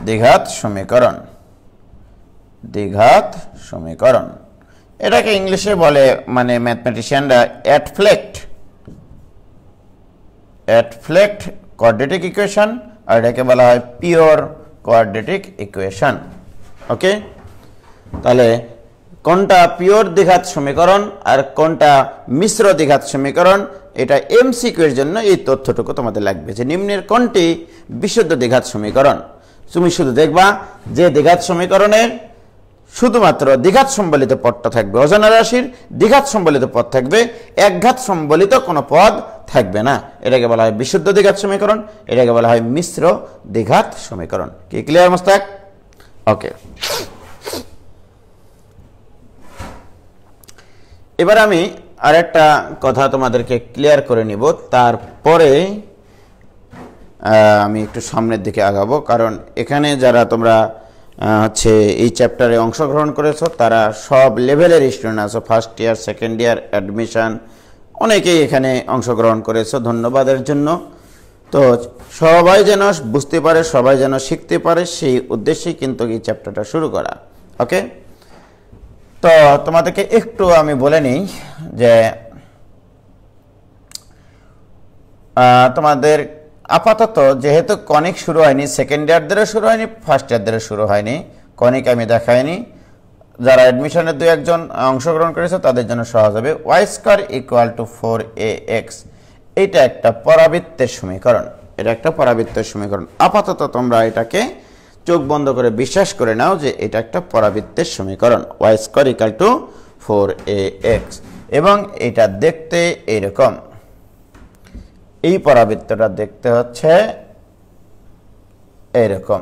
দ্বিঘাত সমীকরণ, দ্বিঘাত সমীকরণ, এটাকে ইংলিশে বলে, মানে ম্যাথমেটিশিয়ানরা অ্যাটফ্লেক্ট কোয়াড্রেটিক ইকুয়েশন, আর এটাকে বলা হয় পিওর কোয়াড্রেটিক ইকুয়েশন। ওকে, তাহলে কোনটা পিওর দ্বিঘাত সমীকরণ আর কোনটা মিশ্র দ্বিঘাত সমীকরণ, এটা এমসিকিউ এর জন্য এই তথ্যটুকু তোমাদের লাগবে যে নিম্নের কোনটি বিশুদ্ধ দ্বিঘাত সমীকরণ। তুমি শুধু দেখবা যে দ্বিঘাত সমীকরণের শুধুমাত্র দ্বিঘাত সম্বলিত পদটা থাকবে, অজানা রাশির দ্বিঘাত সম্বলিত পদ থাকবে, একঘাত সম্বলিত কোনো পদ থাকবে না। এটাকে বলা হয় বিশুদ্ধ দ্বিঘাত সমীকরণ, এটাকে বলা হয় মিশ্র দ্বিঘাত সমীকরণ। কি ক্লিয়ার মোস্তাক? ওকে, এবার আমি আরেকটা কথা তোমাদেরকে ক্লিয়ার করে নিব, তারপরে আমি একটু সামনের দিকে আগাবো। কারণ এখানে যারা তোমরা হচ্ছে এই চ্যাপ্টারে অংশগ্রহণ করেছো তারা সব লেভেলের স্টুডেন্ট আছো, first year, second year, admission, অনেকেই এখানে অংশগ্রহণ করেছো, ধন্যবাদের জন্য। তো সবাই যেন বুঝতে পারে, সবাই যেন শিখতে পারে, সেই উদ্দেশ্যেই কিন্তু এই চ্যাপ্টারটা শুরু করা। ওকে, তো তোমাদেরকে একটু আমি বলে নিই যে তোমাদের আপাতত যেহেতু কনিক শুরু হয়নি, সেকেন্ড ইয়ারদেরও শুরু হয়নি, ফার্স্ট ইয়ারদেরও শুরু হয়নি, কনিক আমি দেখাইনি, যারা অ্যাডমিশনের 2-1 অংশগ্রহণ করেছে তাদের জন্য সহজ হবে। Y square equal two 4ax, এটা একটা পরাবৃত্তের সমীকরণ, এটা একটা পরাবৃত্তের সমীকরণ। আপাতত তোমরা এটাকে চোখ বন্ধ করে বিশ্বাস করে নাও যে এটা একটা পরাবৃত্তের সমীকরণ, Y square equal two 4ax, এবং এটা দেখতে এইরকম। এই পরাবৃত্তটা দেখতে হচ্ছে এইরকম,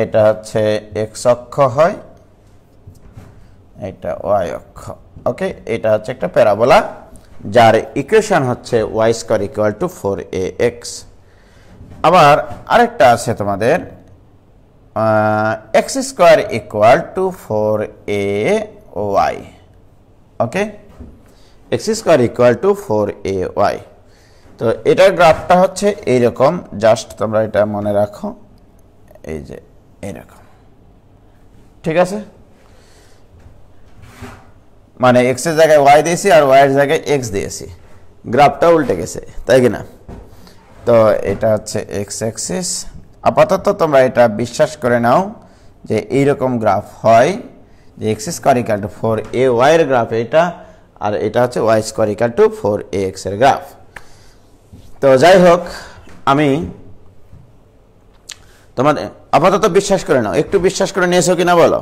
এটা হচ্ছে এক্স অক্ষ হয়, এটা ওয়াই অক্ষ। ওকে, এটা হচ্ছে একটা প্যারাবোলা যার ইকুয়েশন হচ্ছে Y square equal two 4ax। আবার আরেকটা আছে তোমাদের x square equal to 4ay। Okay, x square equal to 4ay। তো এটার গ্রাফটা হচ্ছে এইরকম, জাস্ট তোমরা এটা মনে রাখো, এই যে এইরকম, ঠিক আছে? মানে এক্স এর জায়গায় ওয়াই দিয়েছি আর ওয়াই এর জায়গায় এক্স দিয়েছি, গ্রাফটা উল্টে গেছে, তাই কি না? তো এটা হচ্ছে এক্স অ্যাক্সিস। আপাতত তোমরা এটা বিশ্বাস করে নাও যে এইরকম গ্রাফ হয়, যে x square equal to 4ay এর গ্রাফ এটা, আর এটা হচ্ছে Y square equal two 4ax এর গ্রাফ। তো যাই হোক, আমি তোমাদের আপাতত বিশ্বাস করে নাও, একটু বিশ্বাস করে নিয়েছো কিনা বলো?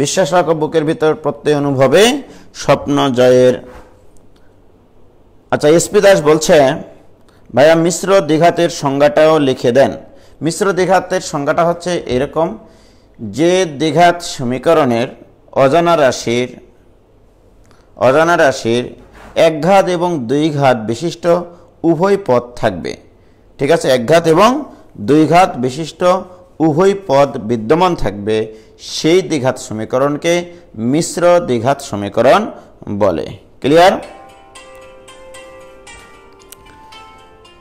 বিশ্বাস রাখো বুকের ভিতর প্রত্যয় অনুভবে স্বপ্ন জয়ের। আচ্ছা, এসপি দাস বলছে ভাইয়া মিশ্র দ্বিঘাতের সংজ্ঞাটাও লিখে দেন। মিশ্র দ্বিঘাতের সংজ্ঞাটা হচ্ছে এরকম, যে দ্বিঘাত সমীকরণের অজানা রাশির একঘাত এবং দুই ঘাত বিশিষ্ট উভয় পদ থাকবে। ঠিক আছে, একঘাত এবং দুই ঘাত বিশিষ্ট উভয় পদ বিদ্যমান থাকবে, সেই দ্বিঘাত সমীকরণকে মিশ্র দ্বিঘাত সমীকরণ বলে। ক্লিয়ার?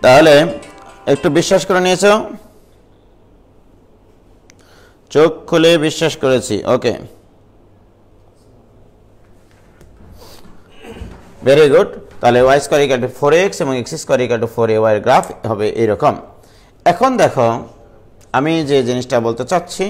তাহলে একটু বিশ্বাস করে নিয়েছো? চোখ খুলে বিশ্বাস করেছি। Okay, very good. তাহলে y square equal to 4x এবং x square equal to 4ay এর গ্রাফ হবে এরকম। এখন দেখো আমি যে জিনিসটা বলতে চাচ্ছি,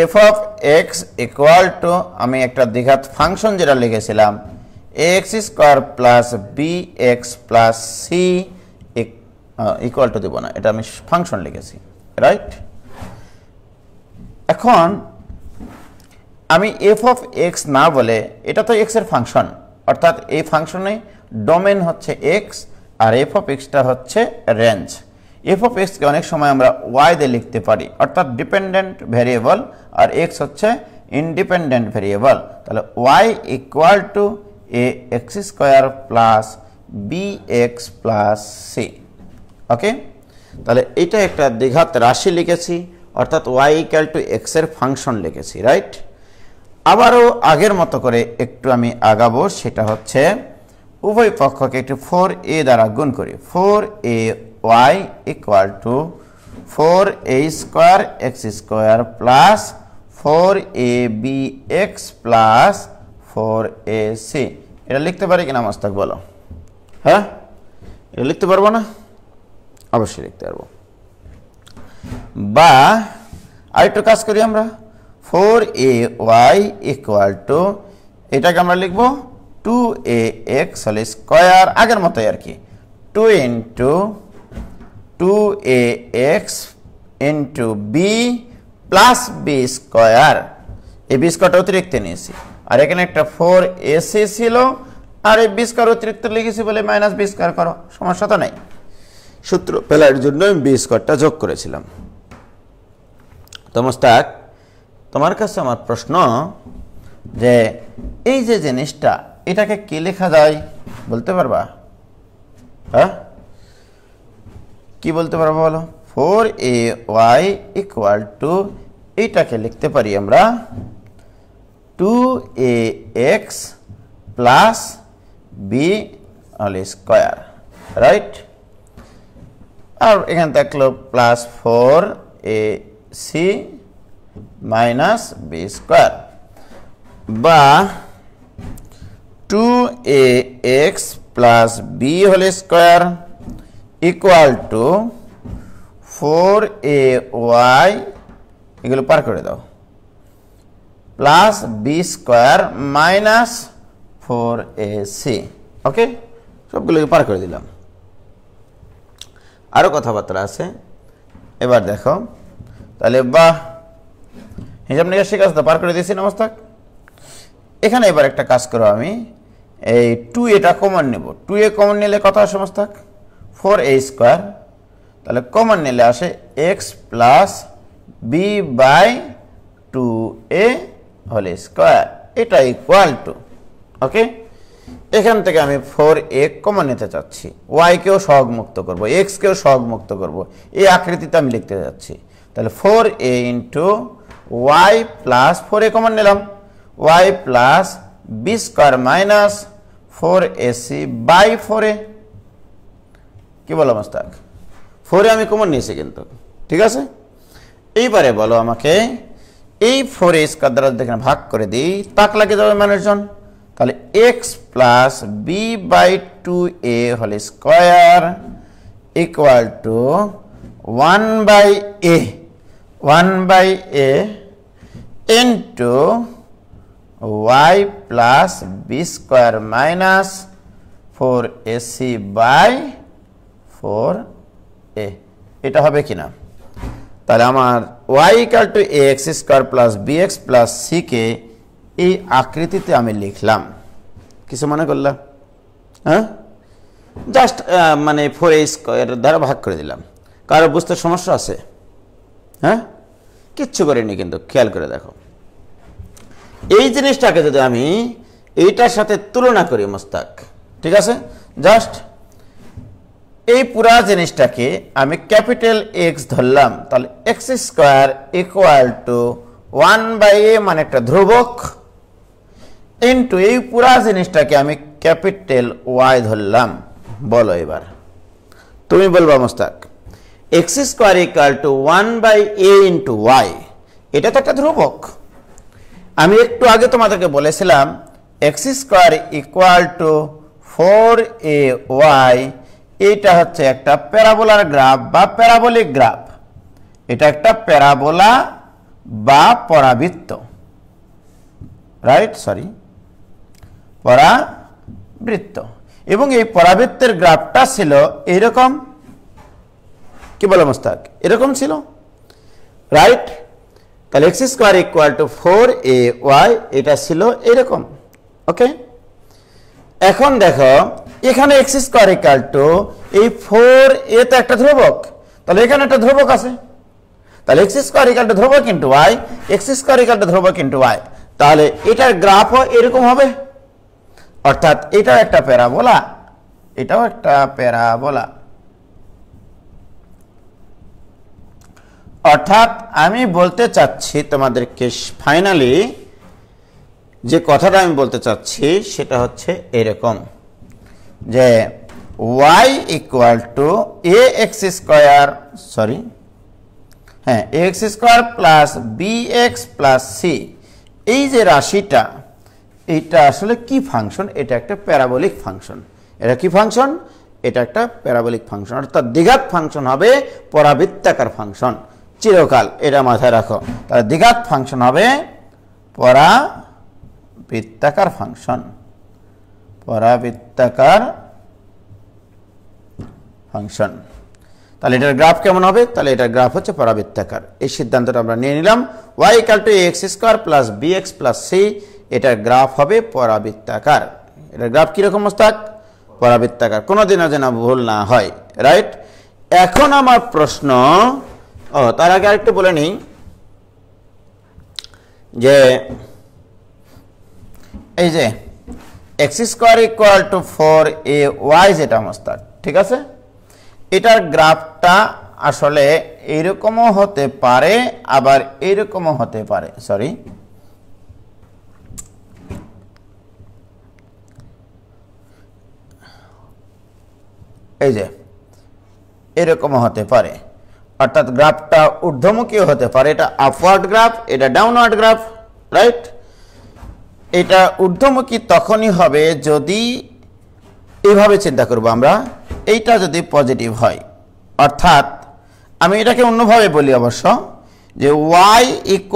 f of x equal to, আমি একটা দ্বিঘাত ফাংশন যেটা লিখেছিলাম, x square plus b x plus c equal to দেবো না, এটা আমি ফাংশন লিখেছি, রাইট? এখন আমি এফ অফ এক্স না বলে, এটা তো এক্স এর ফাংশন, অর্থাৎ এই ফাংশনে ডোমেন হচ্ছে এক্স আর এফ অফ এক্সটা হচ্ছে রেঞ্জ। এফ অফ এক্সকে অনেক সময় আমরা ওয়াই দিয়ে লিখতে পারি, অর্থাৎ ডিপেন্ডেন্ট ভেরিয়েবল, আর এক্স হচ্ছে ইন্ডিপেন্ডেন্ট ভেরিয়েবল। তাহলে y equal to a x square plus b x plus c. Okay, তাহলে এটা একটা দ্বিঘাত রাশি লিখেছি, অর্থাৎ ওয়াই ইকুয়াল টু এক্স এর ফাংশন লিখেছি, রাইট? আবারও আগের মতো করে একটু আমি আগাবো, সেটা হচ্ছে উভয় পক্ষকে একটু 4a দ্বারা গুণ করি। 4ay equal to 4a square x square plus 4abx plus 4ac। এটা লিখতে পারি কিনা মাস্তাক বলো? হ্যাঁ, এটা লিখতে পারবো না? অবশ্যই লিখতে পারবো। বা আরেকটু কাজ করি আমরা, 4ay ইকুয়াল টু এটাকে আমরা লিখব 2ax হোল স্কয়ার, আগের মতোই আর কি, 2 into 2ax into b plus b square. এই বি স্কয়ারটা অতিরিক্ত নিয়েছি, আর এখানে একটা 4ac ছিল, আর এই বি স্কয়ার অতিরিক্ত লিখেছি বলে মাইনাস বি স্কয়ার করো, সমস্যা তো নাই। সূত্র পেলার জন্য আমি বি স্কয়ারটা যোগ করেছিলাম। তো মোস্তাক, তোমার কাছে আমার প্রশ্ন যে এই যে জিনিসটা, এটাকে কি লেখা যায় বলতে পারবা? হ্যাঁ, কি বলতে পারবো বলো? 4ay ইকুয়াল টু এইটাকে লিখতে পারি আমরা 2ax plus b whole square, right? আর এখানে থাকলো plus 4ac minus b square, বা 2ax plus b whole square equal to 4ay, এগুলো পার করে দাও, plus b square minus 4ac। Okay, সবগুলোকে পার করে দিলাম। আরো কথাবার্তা আছে, এবার দেখো তাহলে, বাহ, হিসাব নিকাশ ঠিক আছে তো, পার করে দিয়েছি নমস্কার। এখানে এবার একটা কাজ করো, আমি এই 2 এটা কমন নেব, 2a কমন নিলে কত আসে মস্তাক? 4a স্কয়ার, তাহলে কমন নিলে আসে x plus b by 2a whole square, এটা ইকুয়াল টু, ওকে, এখান থেকে আমি 4a কমন নিতে চাচ্ছি, y কেও সহগ মুক্ত করব, x কেও সহগ মুক্ত করব, এই আকৃতিতে আমি লিখতে যাচ্ছি। তাহলে 4a into y plus 4a common নিলাম, y plus b square minus 4ac by 4a। কি বলো মোস্তাক? 4a আমি কমন নিয়েছি কিন্তু, ঠিক আছে। এইবারে বলো আমাকে, এই 4a স্কয়ার দ্বারা দেখেন ভাগ করে দিই, তাক লাগে যাবে মানুষজন, তাহলে x plus b by 2a whole square equal to 1 by a into y plus b square minus 4ac by 4a, এটা হবে কিনা? তাহলে আমার y equal to ax square plus bx plus c কে এই আকৃতিতে আমি লিখলাম, কিছু মনে করলাম? হ্যাঁ, জাস্ট মানে 4a স্কয়ার দ্বারা ভাগ করে দিলাম। কারো বুঝতে সমস্যা আছে? হ্যাঁ, কিচ্ছু করিনি কিন্তু, খেয়াল করে দেখো। এই জিনিসটাকে যদি আমি এইটার সাথে তুলনা করি মোস্তাক, ঠিক আছে, জাস্ট এই পুরা জিনিসটাকে আমি ক্যাপিটাল X ধরলাম, তাহলে x square equal to 1 by a মানে একটা ধ্রুবক, ইন্টু এই পুরা জিনিসটাকে আমি ক্যাপিটাল Y ধরলাম। বলো এবার তুমি বলবা Mostak, x square equal to 1 by a into y, এটা তো একটা ধ্রুবক। আমি একটু আগে তোমাদেরকে বলেছিলাম x square equal to 4ay, এটা হচ্ছে একটা প্যারাবোলার গ্রাফ বা প্যারাবোলিক গ্রাফ, এটা একটা প্যারাবোলা বা পরাবৃত্ত, রাইট? সরি, পরাবৃত্ত। এবং এই পরাবৃত্তের গ্রাফটা ছিল এইরকম, কি বলো মোস্তাক? এরকম ছিল, রাইট? তাহলে x square equal to 4ay, এটা ছিল এরকম, ওকে। এখন দেখো এখানে x স্কয়ার ইকুয়াল টু এই 4a তো একটা ধ্রুবক, তাহলে এখানে একটা ধ্রুবক আছে, তাহলে x স্কয়ার ইকুয়াল টু ধ্রুবক into y, x square equal two ধ্রুবক ইনটু y, তাহলে এটার গ্রাফও এরকম হবে, অর্থাৎ এটাও একটা প্যারাবোলা, এটাও একটা প্যারাবোলা। অর্থাৎ আমি বলতে চাচ্ছি তোমাদেরকে, ফাইনালি যে কথাটা আমি বলতে চাচ্ছি সেটা হচ্ছে এরকম যে y equal to ax square, sorry, হ্যাঁ, ax square plus bx plus c, এই যে রাশিটা, এটা আসলে কি ফাংশন? এটা একটা প্যারাবোলিক ফাংশন। এটা কি ফাংশন? এটা একটা প্যারাবোলিক ফাংশন, অর্থাৎ দ্বিঘাত ফাংশন হবে, পরাবৃত্তাকার ফাংশন। চিরকাল, এটা মাথায় রাখো। তাহলে দ্বিঘাত ফাংশন হবে পরাবৃত্তাকার ফাংশন, পরাবৃত্তাকার ফাংশন। তাহলে এটার গ্রাফ কেমন হবে? তাহলে এটার গ্রাফ হচ্ছে পরাবৃত্তাকার। এই সিদ্ধান্তটা আমরা নিয়ে নিলাম। y = ax² + bx + c, এটার গ্রাফ হবে পরাবৃত্তাকার। এটার গ্রাফ কিরকম মোস্তাক? পরাবৃত্তাকার, কোনোদিনও যেন ভুল না হয়, রাইট? এখন আমার প্রশ্ন, তার আগে আরেকটু বলে নিই যে এই যে x² = 4ay যেটা মোস্তাক, ঠিক আছে, এটার গ্রাফটা আসলে এইরকমও হতে পারে আবার এইরকমও হতে পারে, সরি, এই যে এরকমও হতে পারে, অর্থাৎ গ্রাফটা ঊর্ধ্বমুখীও হতে পারে। এটা আপওয়ার্ড গ্রাফ, এটা ডাউনওয়ার্ড গ্রাফ, রাইট? এটা ঊর্ধ্বমুখী তখনই হবে যদি এইভাবে চিন্তা করব আমরা, এইটা যদি পজিটিভ হয়, অর্থাৎ আমি এটাকে অন্যভাবে বলি অবশ্য, যে y =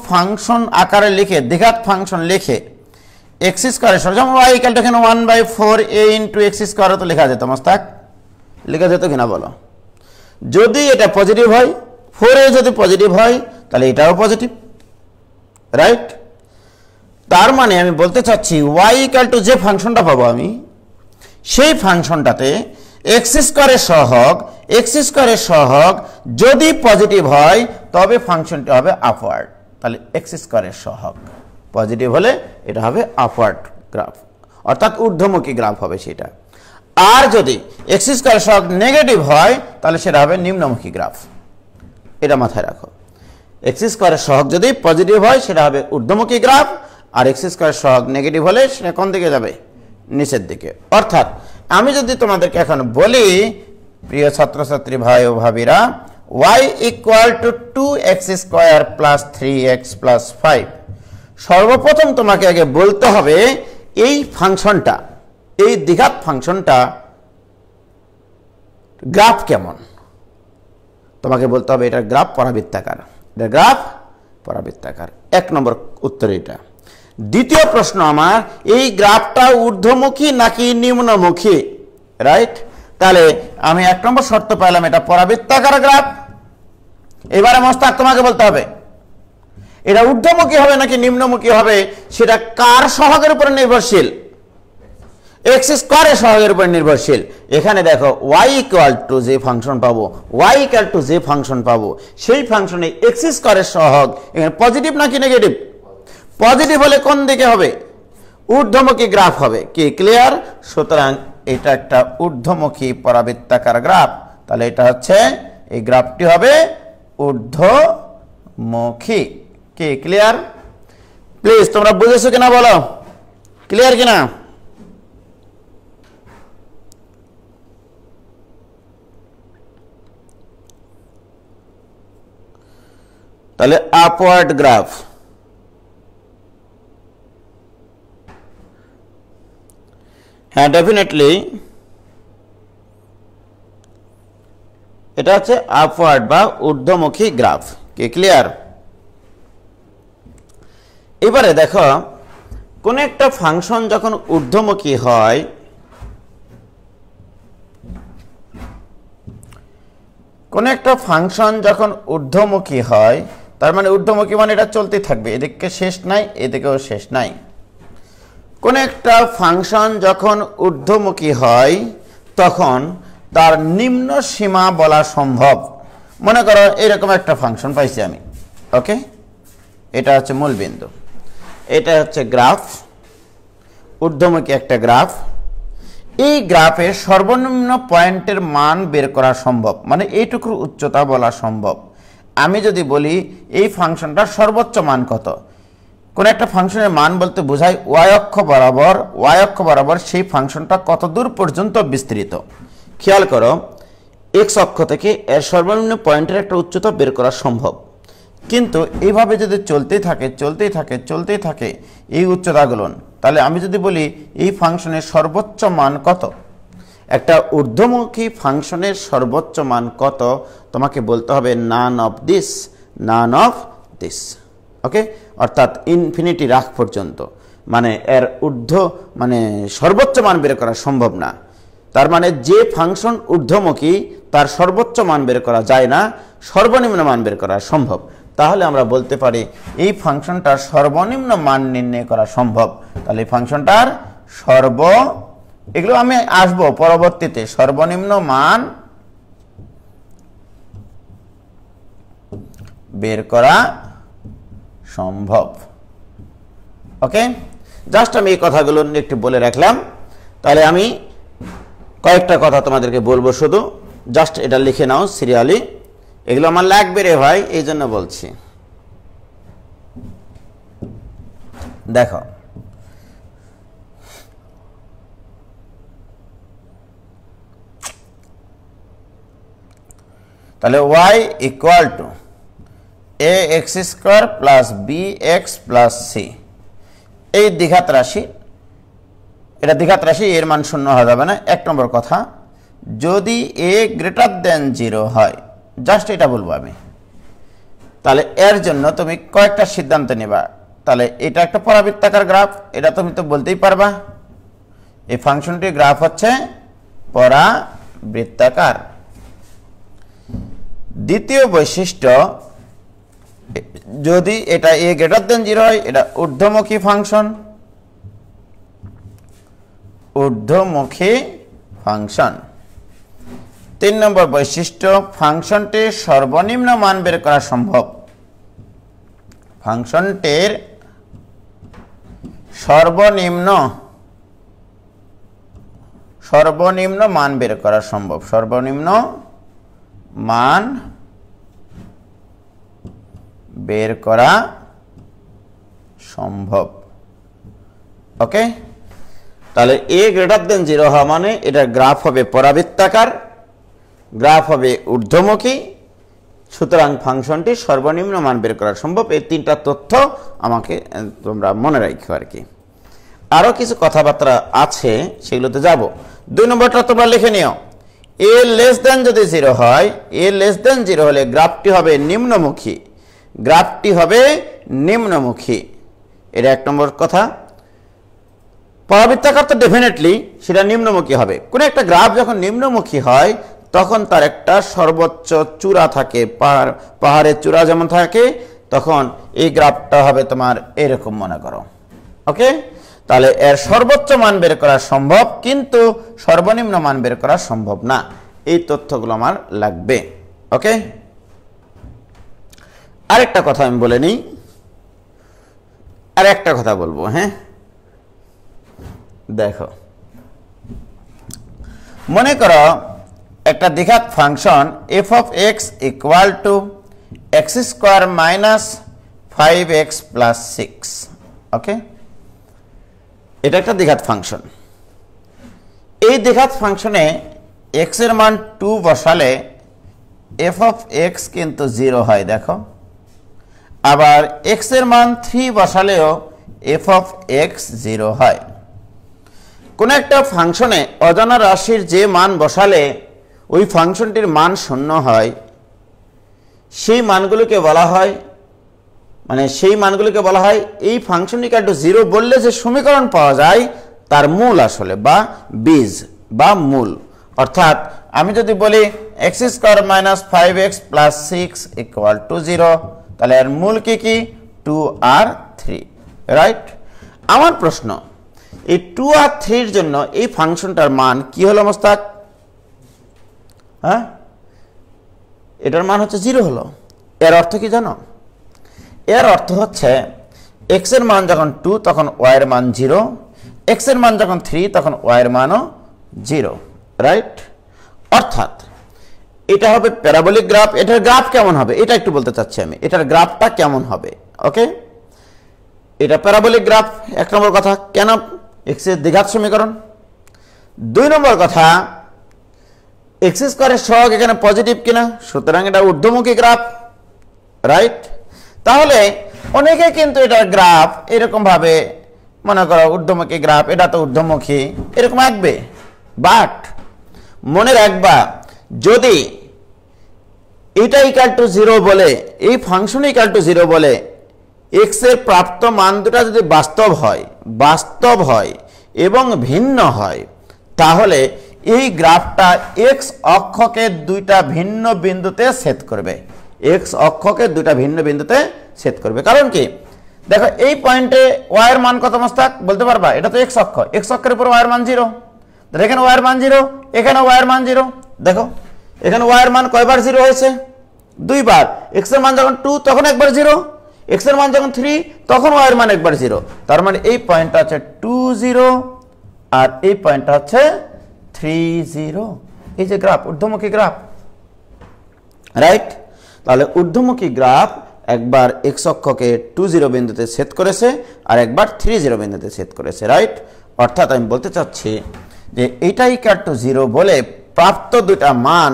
ফাংশন আকারে লিখে, দ্বিঘাত ফাংশন লিখে x² যেমন y = এখানে 1/4a × x² তো লেখা যেত মোস্তাক, লেখা যেত কিনা বলো? যদি এটা পজিটিভ হয়, 4a যদি পজিটিভ হয়, তাহলে এটাও পজিটিভ, রাইট? তার মানে আমি বলতে চাচ্ছি y = যে ফাংশনটা পাবো আমি, সেই ফাংশনটাতে x² এর সহগ যদি পজিটিভ হয় তবে ফাংশনটি হবে আপওয়ার্ড। তাহলে x² এর সহগ পজিটিভ হলে এটা হবে আপওয়ার্ড গ্রাফ, অর্থাৎ ঊর্ধ্বমুখী গ্রাফ হবে সেটা। আর যদি x² এর সহগ নেগেটিভ হয় তাহলে সেটা হবে নিম্নমুখী গ্রাফ, এটা মাথায় রাখো। x² এর সহগ যদি পজিটিভ হয় সেটা হবে ঊর্ধ্বমুখী গ্রাফ, আর x² এর সহগ নেগেটিভ হলে সেটা কোন দিকে যাবে? নিচের দিকে। অর্থাৎ আমি যদি তোমাদেরকে এখন বলি, প্রিয় ছাত্রছাত্রী ভাই ও ভাবিরা, y = 2x² + 3x + 5, সর্বপ্রথম তোমাকে আগে বলতে হবে এই ফাংশনটা, এই দ্বিঘাত ফাংশনটা গ্রাফ কেমন। তোমাকে বলতে হবে এটার গ্রাফ পরাবৃত্তাকার, এটার গ্রাফ পরাবৃত্তাকার। 1 নম্বর উত্তর এটা। দ্বিতীয় প্রশ্ন আমার, এই গ্রাফটা ঊর্ধ্বমুখী নাকি নিম্নমুখী, রাইট? তাহলে আমি 1 নম্বর শর্ত পাইলাম এটা পরাবৃত্তাকার গ্রাফ। এবারে মোস্তাক তোমাকে বলতে হবে এটা ঊর্ধ্বমুখী হবে নাকি নিম্নমুখী হবে, সেটা কার সহগের উপর নির্ভরশীল? x² এর সহগের উপর নির্ভরশীল। এখানে দেখো y = যে ফাংশন পাবো, যে ফাংশন পাবো, সেই ফাংশনে x² এর সহগ এখানে পজিটিভ নাকি নেগেটিভ? পজিটিভ হলে কোন দিকে হবে? ঊর্ধ্বমুখী গ্রাফ হবে। কি ক্লিয়ার? সুতরাং এটা একটা ঊর্ধ্বমুখী পরাবৃত্তাকার গ্রাফ। তাহলে এটা হচ্ছে, এই গ্রাফটি হবে ঊর্ধ্বমুখী। কি ক্লিয়ার? প্লিজ তোমরা বুঝেছো কিনা বলো, ক্লিয়ার কিনা? তাহলে আপওয়ার্ড গ্রাফ, হ্যাঁ ডেফিনেটলি এটা হচ্ছে আপওয়ার্ড বা ঊর্ধ্বমুখী গ্রাফ। কি ক্লিয়ার? এবারে দেখো, কোন একটা ফাংশন যখন ঊর্ধ্বমুখী হয়, কোন একটা ফাংশন যখন ঊর্ধ্বমুখী হয়, তার মানে ঊর্ধ্বমুখী মানে এটা চলতে থাকবে, এদিকে শেষ নাই এদিকেও শেষ নাই। কোন একটা ফাংশন যখন ঊর্ধ্বমুখী হয় তখন তার নিম্ন সীমা বলা সম্ভব। মনে করো এরকম একটা ফাংশন পাইছি আমি, ওকে, এটা হচ্ছে মূল বিন্দু, এটা হচ্ছে গ্রাফ, ঊর্ধ্বমুখী একটা গ্রাফ। এই গ্রাফের সর্বনিম্ন পয়েন্টের মান বের করা সম্ভব, মানে এইটুকুর উচ্চতা বলা সম্ভব। আমি যদি বলি এই ফাংশনটার সর্বোচ্চ মান কত, কোন একটা ফাংশনের মান বলতে বোঝায় y অক্ষ বরাবর সেই ফাংশনটা কত দূর পর্যন্ত বিস্তৃত। খেয়াল করো, x অক্ষ থেকে এর সর্বনিম্ন পয়েন্টের একটা উচ্চতা বের করা সম্ভব, কিন্তু এইভাবে যদি চলতেই থাকে এই উচ্চতাগুলো, তাহলে আমি যদি বলি এই ফাংশনের সর্বোচ্চ মান কত, একটা ঊর্ধ্বমুখী ফাংশনের সর্বোচ্চ মান কত তোমাকে বলতে হবে নান অফ দিস। ওকে, অর্থাৎ ইনফিনিটি রাখ পর্যন্ত, মানে এর সর্বোচ্চ মান বের করা সম্ভব না। তার মানে যে ফাংশন ঊর্ধ্বমুখী তার সর্বোচ্চ মান বের করা যায় না, সর্বনিম্ন মান বের করা সম্ভব। তাহলে আমরা বলতে পারি এই ফাংশনটার সর্বনিম্ন মান নির্ণয় করা সম্ভব। তাহলে এই ফাংশনটার এগুলো আমি আসবো পরবর্তীতে, সর্বনিম্ন মান বের করা সম্ভব। ওকে, জাস্ট আমি এই কথাগুলো একটু বলে রাখলাম। তাহলে আমি কয়েকটা কথা তোমাদেরকে বলবো, শুধু জাস্ট এটা লিখে নাও সিরিয়ালি। এগুলো আমার লাগবে রে ভাই, এই জন্য বলছি। দেখো, তাহলে y equal to ax square plus bx plus c, এই দ্বিঘাত রাশি, এটা দ্বিঘাত রাশি, এর মান শূন্য হয়ে যাবে না। এক নম্বর কথা, যদি a গ্রেটার দেন 0 হয়, জাস্ট এটা বলবো আমি, তাহলে এর জন্য তুমি কয়েকটা সিদ্ধান্ত নেবা। তাহলে এটা একটা পরাবৃত্তাকার গ্রাফ, এটা তুমি তো বলতেই পারবা এই ফাংশনটির গ্রাফ হচ্ছে পরাবৃত্তাকার। দ্বিতীয় বৈশিষ্ট্য, যদি এটা a গ্রেটার দেন 0 হয়, এটা ঊর্ধ্বমুখী ফাংশন, ঊর্ধ্বমুখী ফাংশন। 3 নম্বর বৈশিষ্ট্য, ফাংশনটির সর্বনিম্ন মান বের করা সম্ভব, ফাংশনটির সর্বনিম্ন মান বের করা সম্ভব, সর্বনিম্ন মান বের করা সম্ভব। ওকে, তাহলে a গ্রেটার দেন 0 হওয়া মানে এটার গ্রাফ হবে পরাবৃত্তাকার, গ্রাফ হবে ঊর্ধ্বমুখী, সুতরাং ফাংশনটি সর্বনিম্ন মান বের করা সম্ভব। এই 3টা তথ্য আমাকে তোমরা মনে রাখো আর কি। আরো কিছু কথাবার্তা আছে, সেগুলোতে যাব। 2 নম্বরটা তোমরা লিখে নিও, a লেস দেন যদি 0 হয়, a লেস দেন 0 হলে গ্রাফটি হবে নিম্নমুখী, গ্রাফটি হবে নিম্নমুখী। এটা 1 নম্বর কথা। পরাবৃত্তাকার তো ডেফিনেটলি সেটা নিম্নমুখী হবে। কোন একটা গ্রাফ যখন নিম্নমুখী হয় তখন তার একটা সর্বোচ্চ চূড়া থাকে, পাহাড়ের চূড়া যেমন থাকে, তখন এই গ্রাফটা হবে তোমার এরকম মনে করো। ওকে, তাহলে এর সর্বোচ্চ মান বের করা সম্ভব, কিন্তু সর্বনিম্ন মান বের করা সম্ভব না। এই তথ্যগুলো আমার লাগবে। ওকে, আরেকটা কথা আমি বলে নিই, আর একটা কথা বলবো। হ্যাঁ, দেখো, মনে করো একটা দ্বিঘাত function f of x equal two x square minus 5x plus 6। ওকে, এটা একটা দ্বিঘাত ফাংশন। এই দ্বিঘাত ফাংশনে x এর মান 2 বসালে f of x কিন্তু 0 হয়। দেখো, আবার x এর মান 3 বসালেও f of x 0 হয়। কোন একটা ফাংশনে অজানা রাশির যে মান বসালে ওই ফাংশনটির মান 0 হয়, সেই মানগুলোকে বলা হয়, এই ফাংশনটিকে একটু 0 বললে যে সমীকরণ পাওয়া যায় তার মূল আসলে, বা বীজ বা মূল। অর্থাৎ আমি যদি বলি x square minus 5x plus 6 equal to 0, তাহলে এর মূল কি 2 আর 3, রাইট? আমার প্রশ্ন, এই 2 আর 3 এর জন্য এই ফাংশনটার মান কি হলো মোস্তাক? হ্যাঁ, এটার মান হচ্ছে 0 হলো। এর অর্থ কি জানো? এর অর্থ হচ্ছে x এর মান যখন 2 তখন y এর মান 0, x এর মান যখন 3 তখন y এর মানও 0, রাইট? অর্থাৎ এটা হবে প্যারাবোলিক গ্রাফ। এটার গ্রাফ কেমন হবে এটা একটু বলতে চাচ্ছি আমি, এটার গ্রাফটা কেমন হবে। ওকে, এটা প্যারাবোলিক গ্রাফ, 1 নম্বর কথা। কেন? x এর দ্বিঘাত সমীকরণ। 2 নম্বর কথা, x স্কয়ারের সহগ এখানে পজিটিভ কিনা, সুতরাং এটা ঊর্ধ্বমুখী গ্রাফ, রাইট? তাহলে অনেকে কিন্তু এটার গ্রাফ এরকম ভাবে মনে করো ঊর্ধ্বমুখী গ্রাফ, এটা তো ঊর্ধ্বমুখী, এরকম আঁকবে। বাট মনে রাখবা যদি এটা ইকুয়াল টু 0 বলে এই ফাংশন ইকুয়াল টু 0 বলে x এর প্রাপ্ত মান দুটো যদি বাস্তব হয় এবং ভিন্ন হয় তাহলে এই গ্রাফটা x অক্ষকে দুইটা ভিন্ন বিন্দুতে ছেদ করবে। x অক্ষকে দুইটা ভিন্ন বিন্দুতে ছেদ করবে। কারণ কি দেখো এই পয়েন্টে y এর মান কত মস্তাক বলতে পারবা? এটা তো x অক্ষ, x অক্ষের উপর y এর মান 0, তাহলে এখানে y এর মান 0, এখানে y এর মান 0। দেখো এখানে y এর মান কয়বার 0 হয়েছে? দুইবার। x এর মান যখন 2 তখন একবার 0, x এর মান যখন 3 তখন y এর মান একবার 0। তার মানে এই পয়েন্টটা হচ্ছে 2 0 আর এই পয়েন্টটা হচ্ছে 3 0। এই যে গ্রাফ, ঊর্ধ্বমুখী গ্রাফ, রাইট? তাহলে ঊর্ধ্বমুখী গ্রাফ একবার x অক্ষকে 2 0 বিন্দুতে ছেদ করেছে আর একবার 3 0 বিন্দুতে ছেদ করেছে, রাইট? অর্থাৎ আমি বলতে চাচ্ছি যে এইটা ইকুয়াল টু 0 বলে প্রাপ্ত দুটা মান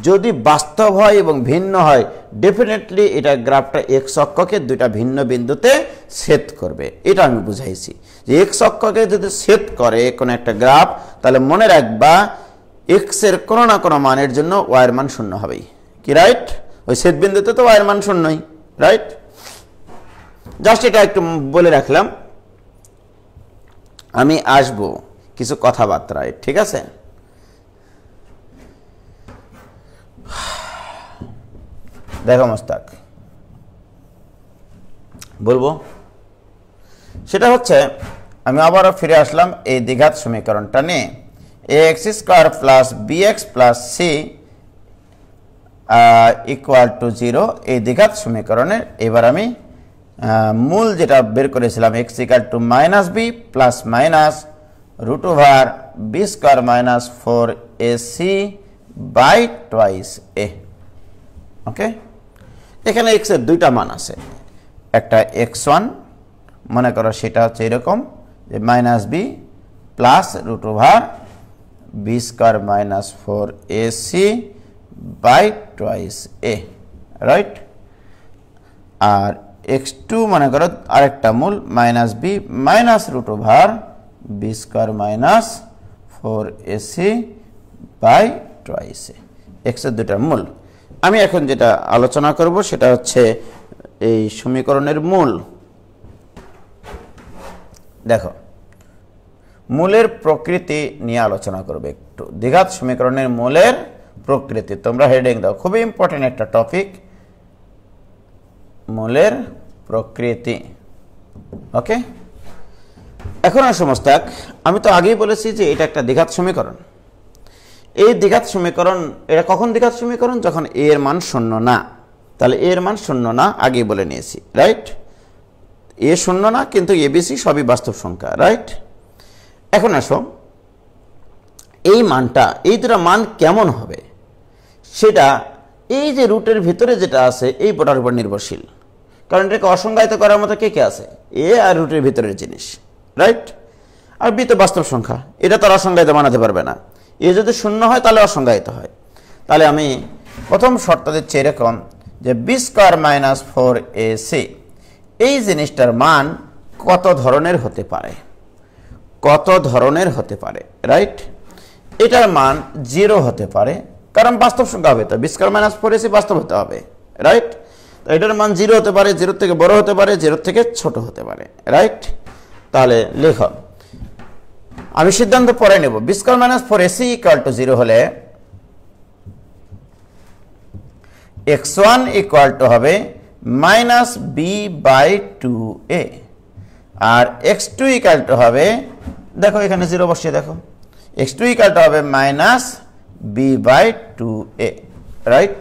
যদি বাস্তব হয় এবং ভিন্ন হয় ডেফিনেটলি এটা গ্রাফটা x অক্ষকে দুইটা ভিন্ন বিন্দুতে ছেদ করবে। এটা আমি বুঝাইছি যে x অক্ষকে যদি ছেদ করে কোন একটা গ্রাফ তাহলে মনে রাখবা x এর কোনো না কোনো মানের জন্য y এর মান 0 হবেই, কি রাইট? ওই ছেদ বিন্দুতে তো y এর মান 0ই, রাইট? জাস্ট এটা একটু বলে রাখলাম, আমি আসবো কিছু কথাবার্তায়, ঠিক আছে? দেখো মোস্তাক বলবো সেটা হচ্ছে আমি আবারও ফিরে আসলাম এই দ্বিঘাত সমীকরণটা নিয়ে, ax square plus bx plus c equal to 0 এই দ্বিঘাত সমীকরণের এবার আমি মূল যেটা বের করেছিলাম x equal to minus b plus minus root over b square minus 4ac by twice a। Okay, এখানে x এর দুইটা মান আছে, একটা x1 মনে করো সেটা হচ্ছে এরকম যে minus b plus root over b square minus 4ac by twice a, right? আর x2 মনে করো আরেকটা মূল minus b minus root over b square minus 4ac by twice a, x এর দুইটা মূল। আমি এখন যেটা আলোচনা করব সেটা হচ্ছে এই সমীকরণের মূল। দেখো মূলের প্রকৃতি নিয়ে আলোচনা করবে একটু, দ্বিঘাত সমীকরণের মূলের প্রকৃতি। তোমরা হেডিং দাও, খুবই ইম্পর্টেন্ট একটা টপিক, মূলের প্রকৃতি। ওকে, এখন আসো মোস্তাক, আমি তো আগেই বলেছি যে এটা একটা দ্বিঘাত সমীকরণ। এই দ্বিঘাত সমীকরণ এটা কখন দ্বিঘাত সমীকরণ? যখন a এর মান 0 না। তাহলে a এর মান 0 না আগেই বলে নিয়েছি, রাইট? a 0 না কিন্তু abc সবই বাস্তব সংখ্যা, রাইট? এখন আসো এই মানটা, এই দুটো মান কেমন হবে সেটা এই যে রুটের ভিতরে যেটা আছে এই বোটার উপর নির্ভরশীল। কারণ এটাকে অসংজ্ঞায়িত করার মতো কে কে আছে? a আর রুটের ভিতরের জিনিস, রাইট? আর b তো বাস্তব সংখ্যা, এটা তো আর অসংজ্ঞায়িত বানাতে পারবে না। এ যদি 0 হয় তাহলে অসংজ্ঞায়িত হয়। তাহলে আমি প্রথম শর্ত দিচ্ছি এরকম যে বি স্কয়ার মাইনাস 4ac এই জিনিসটার মান কত ধরনের হতে পারে, কত ধরনের হতে পারে, রাইট? এটার মান 0 হতে পারে কারণ বাস্তব সংখ্যা হবে, তো বি স্কয়ার মাইনাস 4ac বাস্তব হতে হবে, রাইট? তো এটার মান 0 হতে পারে, 0 থেকে বড় হতে পারে, 0 থেকে ছোট হতে পারে, রাইট? তাহলে লেখো, আমি সিদ্ধান্ত পরে নেব। B square minus 4ac equal to 0 হলে x1 ইকুয়াল টু হবে মাইনাস বি বাই 2a আর x2 ইকুয়াল টু হবে, দেখো এখানে 0 বসিয়ে দেখো, x2 ইকুয়াল টু হবে minus b by 2a, right?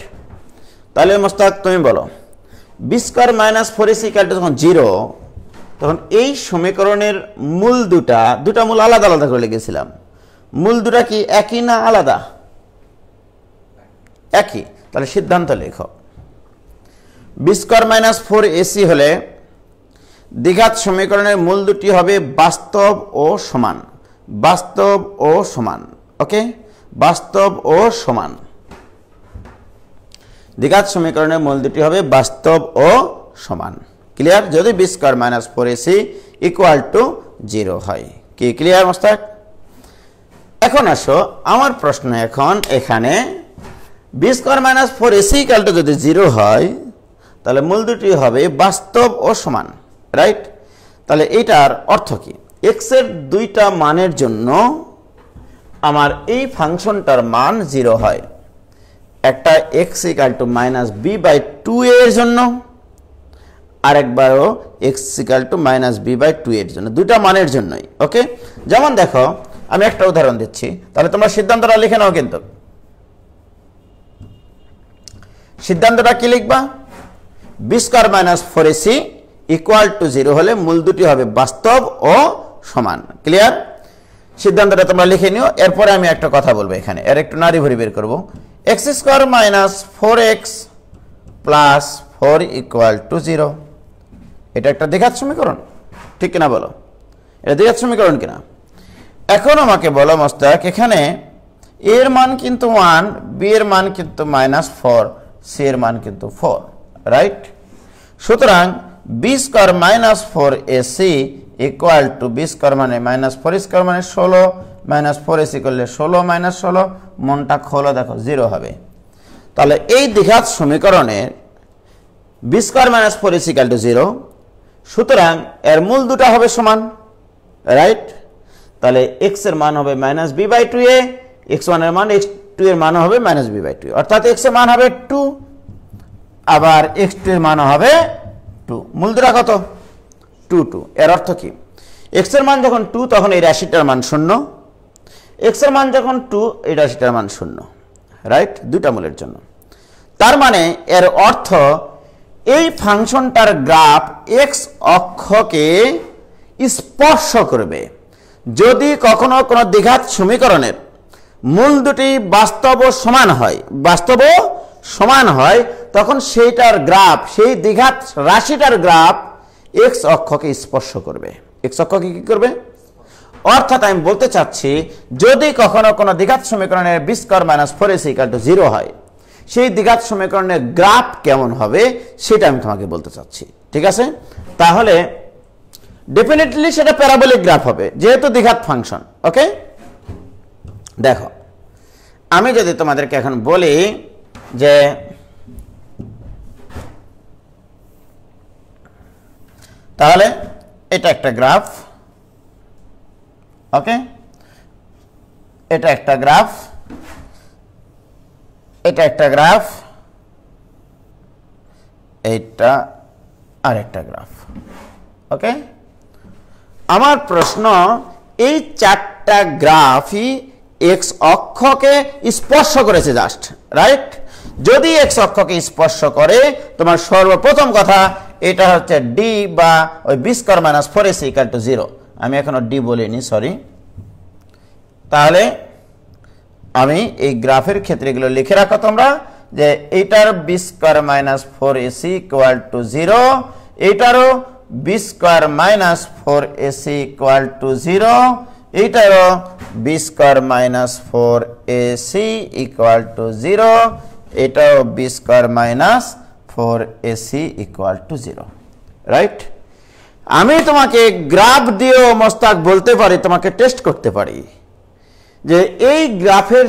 তাহলে মোস্তাক তুমি বলো b square minus 4ac equal to যখন 0 তখন এই সমীকরণের মূল দুটা মূল আলাদা আলাদা করে লিখেছিলাম। মূল দুটা কি একই না আলাদা? একই। তাহলে সিদ্ধান্ত লেখো, বি স্কয়ার মাইনাস 4ac হলে দ্বিঘাত সমীকরণের মূল দুটি হবে বাস্তব ও সমান, বাস্তব ও সমান। ওকে, বাস্তব ও সমান। দ্বিঘাত সমীকরণের মূল দুটি হবে বাস্তব ও সমান। ক্লিয়ার? যদি b square minus 4ac equal to 0 হয়। কি ক্লিয়ার মোস্তাক? এখন আসো আমার প্রশ্ন এখন এখানে b square minus 4ac equal to যদি 0 হয় তাহলে মূল দুটি হবে বাস্তব ও সমান, রাইট? তাহলে এটার অর্থ কি? এক্স এর দুইটা মানের জন্য আমার এই ফাংশনটার মান 0 হয়। একটা x equal to minus b by 2 এর জন্য, আরেকবারও x equal to minus b by 2 এর জন্য, দুইটা মানের জন্যই। ওকে, যেমন দেখো আমি একটা উদাহরণ দিচ্ছি, তাহলে তোমরা সিদ্ধান্তটা লিখে নাও। কিন্তু সিদ্ধান্তটা কি লিখবা? B square minus 4ac equal to 0 হলে মূল দুটি হবে বাস্তব ও সমান। ক্লিয়ার? সিদ্ধান্তটা তোমরা লিখে নিও। এরপরে আমি একটা কথা বলবো, এখানে এর একটু নাড়ি ভুড়ি বের করবো। X square minus 4x plus 4 equal to 0, এটা একটা দ্বিঘাত সমীকরণ, ঠিক কিনা বলো? এটা দ্বিঘাত সমীকরণ কিনা? এখন আমাকে বলো মোস্তাক, এখানে এর মান কিন্তু 1, বি এর মান কিন্তু -4, সি এর মান কিন্তু 4, রাইট? সুতরাং b square minus 4ac equal to b square মানে -4 স্কোয়ার মানে 16, -4ac করলে 16 - 16, মনটা খোলো, দেখো 0 হবে। তাহলে এই দ্বিঘাত সমীকরণের b square minus 4ac equal to 0, সুতরাং এর মূল দুটো হবে সমান, রাইট? তাহলে x এর মান হবে -b/2a, x1 এর মান x2 এর মান হবে -b/2, অর্থাৎ x এর মান হবে 2, আবার x2 এর মান হবে 2। মূল দুটো কত? 2 2। এর অর্থ কি? x এর মান যখন 2 তখন এই রাশিটার মান 0, x এর মান যখন 2 এই রাশিটার মান 0, রাইট? দুইটা মূলের জন্য। তার মানে এর অর্থ এই ফাংশনটার গ্রাফ x অক্ষকে স্পর্শ করবে। যদি কখনো কোনো দ্বিঘাত সমীকরণের মূল দুটি বাস্তব ও সমান হয়, তখন সেইটার গ্রাফ, সেই দ্বিঘাত রাশিটার গ্রাফ x অক্ষকে স্পর্শ করবে। x অক্ষকে কি করবে? অর্থাৎ আমি বলতে চাচ্ছি, যদি কখনো কোনো দ্বিঘাত সমীকরণের b square minus 4ac equal to 0 হয়, সেই দ্বিঘাত সমীকরণের গ্রাফ কেমন হবে সেটা আমি তোমাকে বলতে চাচ্ছি, ঠিক আছে? তাহলে ডেফিনেটলি সেটা প্যারাবোলিক গ্রাফ হবে, যেহেতু দ্বিঘাত ফাংশন। ওকে, দেখো আমি যদি তোমাদেরকে এখন বলি যে তাহলে এটা একটা গ্রাফ, ওকে, এটা একটা গ্রাফ, এটা একটা গ্রাফ, এইটা আরেকটা গ্রাফ। ওকে, আমার প্রশ্ন, এই চারটা গ্রাফই এক্স অক্ষকে স্পর্শ করেছে জাস্ট, রাইট? যদি এক্স অক্ষকে স্পর্শ করে, তোমার সর্বপ্রথম কথা এটা হচ্ছে ডি বা ওই b square minus 4ac equal to 0। আমি এখনো ডি বলিনি, সরি। তাহলে আমি এই গ্রাফের ক্ষেত্রে এগুলো লিখে রাখো তোমরা, যে এইটার b square minus 4ac equal to 0, এইটারও b square minus 4ac equal to 0, এইটারও b square minus 4ac equal to 0, এটাও b square minus 4ac equal to 0, right? আমি তোমাকে গ্রাফ দিয়েও মোস্তাক বলতে পারি, তোমাকে টেস্ট করতে পারি যে এই গ্রাফের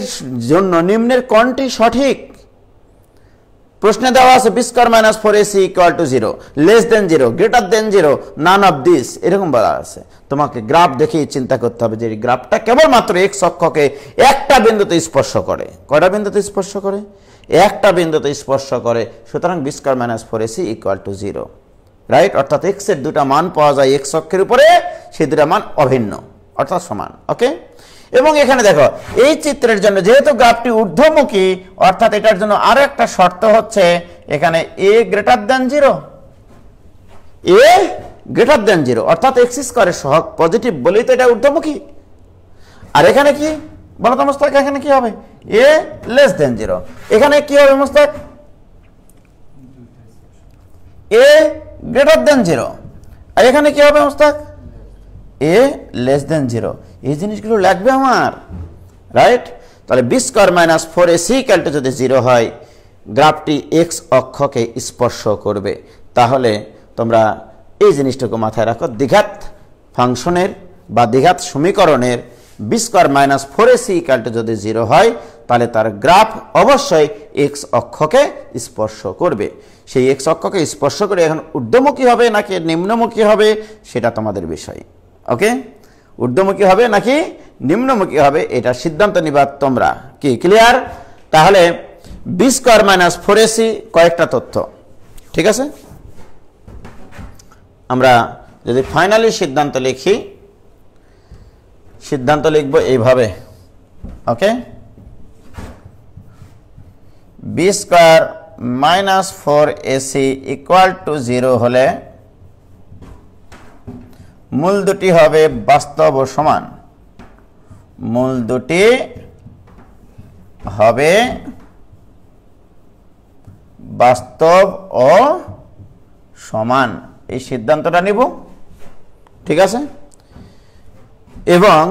জন্য নিম্নের কোনটি সঠিক। প্রশ্নে দেওয়া আছে b square minus 4ac equal to 0, less than 0, greater than 0, none of this, এরকম বলা আছে। তোমাকে গ্রাফ দেখেই চিন্তা করতে হবে যে এই গ্রাফটা কেবলমাত্র এক্স অক্ষকে একটা বিন্দুতে স্পর্শ করে। কয়টা বিন্দুতে স্পর্শ করে? একটা বিন্দুতে স্পর্শ করে। সুতরাং b square minus 4ac equal to 0, right? অর্থাৎ এক্স এর দুটা মান পাওয়া যায় এক্স অক্ষের উপরে, সেই দুটা মান অভিন্ন অর্থাৎ সমান। ওকে, এবং এখানে দেখো এই চিত্রের জন্য যেহেতু গ্রাফটি ঊর্ধ্বমুখী, অর্থাৎ এটার জন্য আরো একটা শর্ত হচ্ছে এখানে a greater than 0, a greater than 0, অর্থাৎ এক্স স্কোয়ারের সহগ পজিটিভ বলেই তো এটা ঊর্ধ্বমুখী। আর এখানে কি বলো তো মোস্তাক, এখানে কি হবে? a লেস দেন 0, এখানে কি হবে মোস্তাক? a গ্রেটার দেন 0, আর এখানে কি হবে মোস্তাক? a less than 0। এই জিনিসগুলো লাগবে আমার, রাইট? তাহলে b square minus 4ac equal to যদি 0 হয়, গ্রাফটি এক্স অক্ষকে স্পর্শ করবে। তাহলে তোমরা এই জিনিসটাকে মাথায় রাখো, দ্বিঘাত ফাংশনের বা দ্বিঘাত সমীকরণের b square minus 4ac equal to যদি 0 হয় তাহলে তার গ্রাফ অবশ্যই এক্স অক্ষকে স্পর্শ করবে। সেই এক্স অক্ষকে স্পর্শ করে এখন ঊর্ধ্বমুখী হবে নাকি নিম্নমুখী হবে সেটা তোমাদের বিষয়। ওকে, ঊর্ধ্বমুখী হবে নাকি নিম্নমুখী হবে এটা সিদ্ধান্ত নিবা তোমরা। কি ক্লিয়ার? তাহলে বি স্কোয়ার মাইনাস 4ac কয়েকটা তথ্য, ঠিক আছে। আমরা যদি ফাইনালি সিদ্ধান্ত লিখি, সিদ্ধান্ত লিখব এইভাবে। Okay, b square minus 4ac equal to 0 হলে মূল দুটি হবে বাস্তব ও সমান। মূল দুটি হবে বাস্তব ও সমান, এই সিদ্ধান্তটা নিব, ঠিক আছে। এবং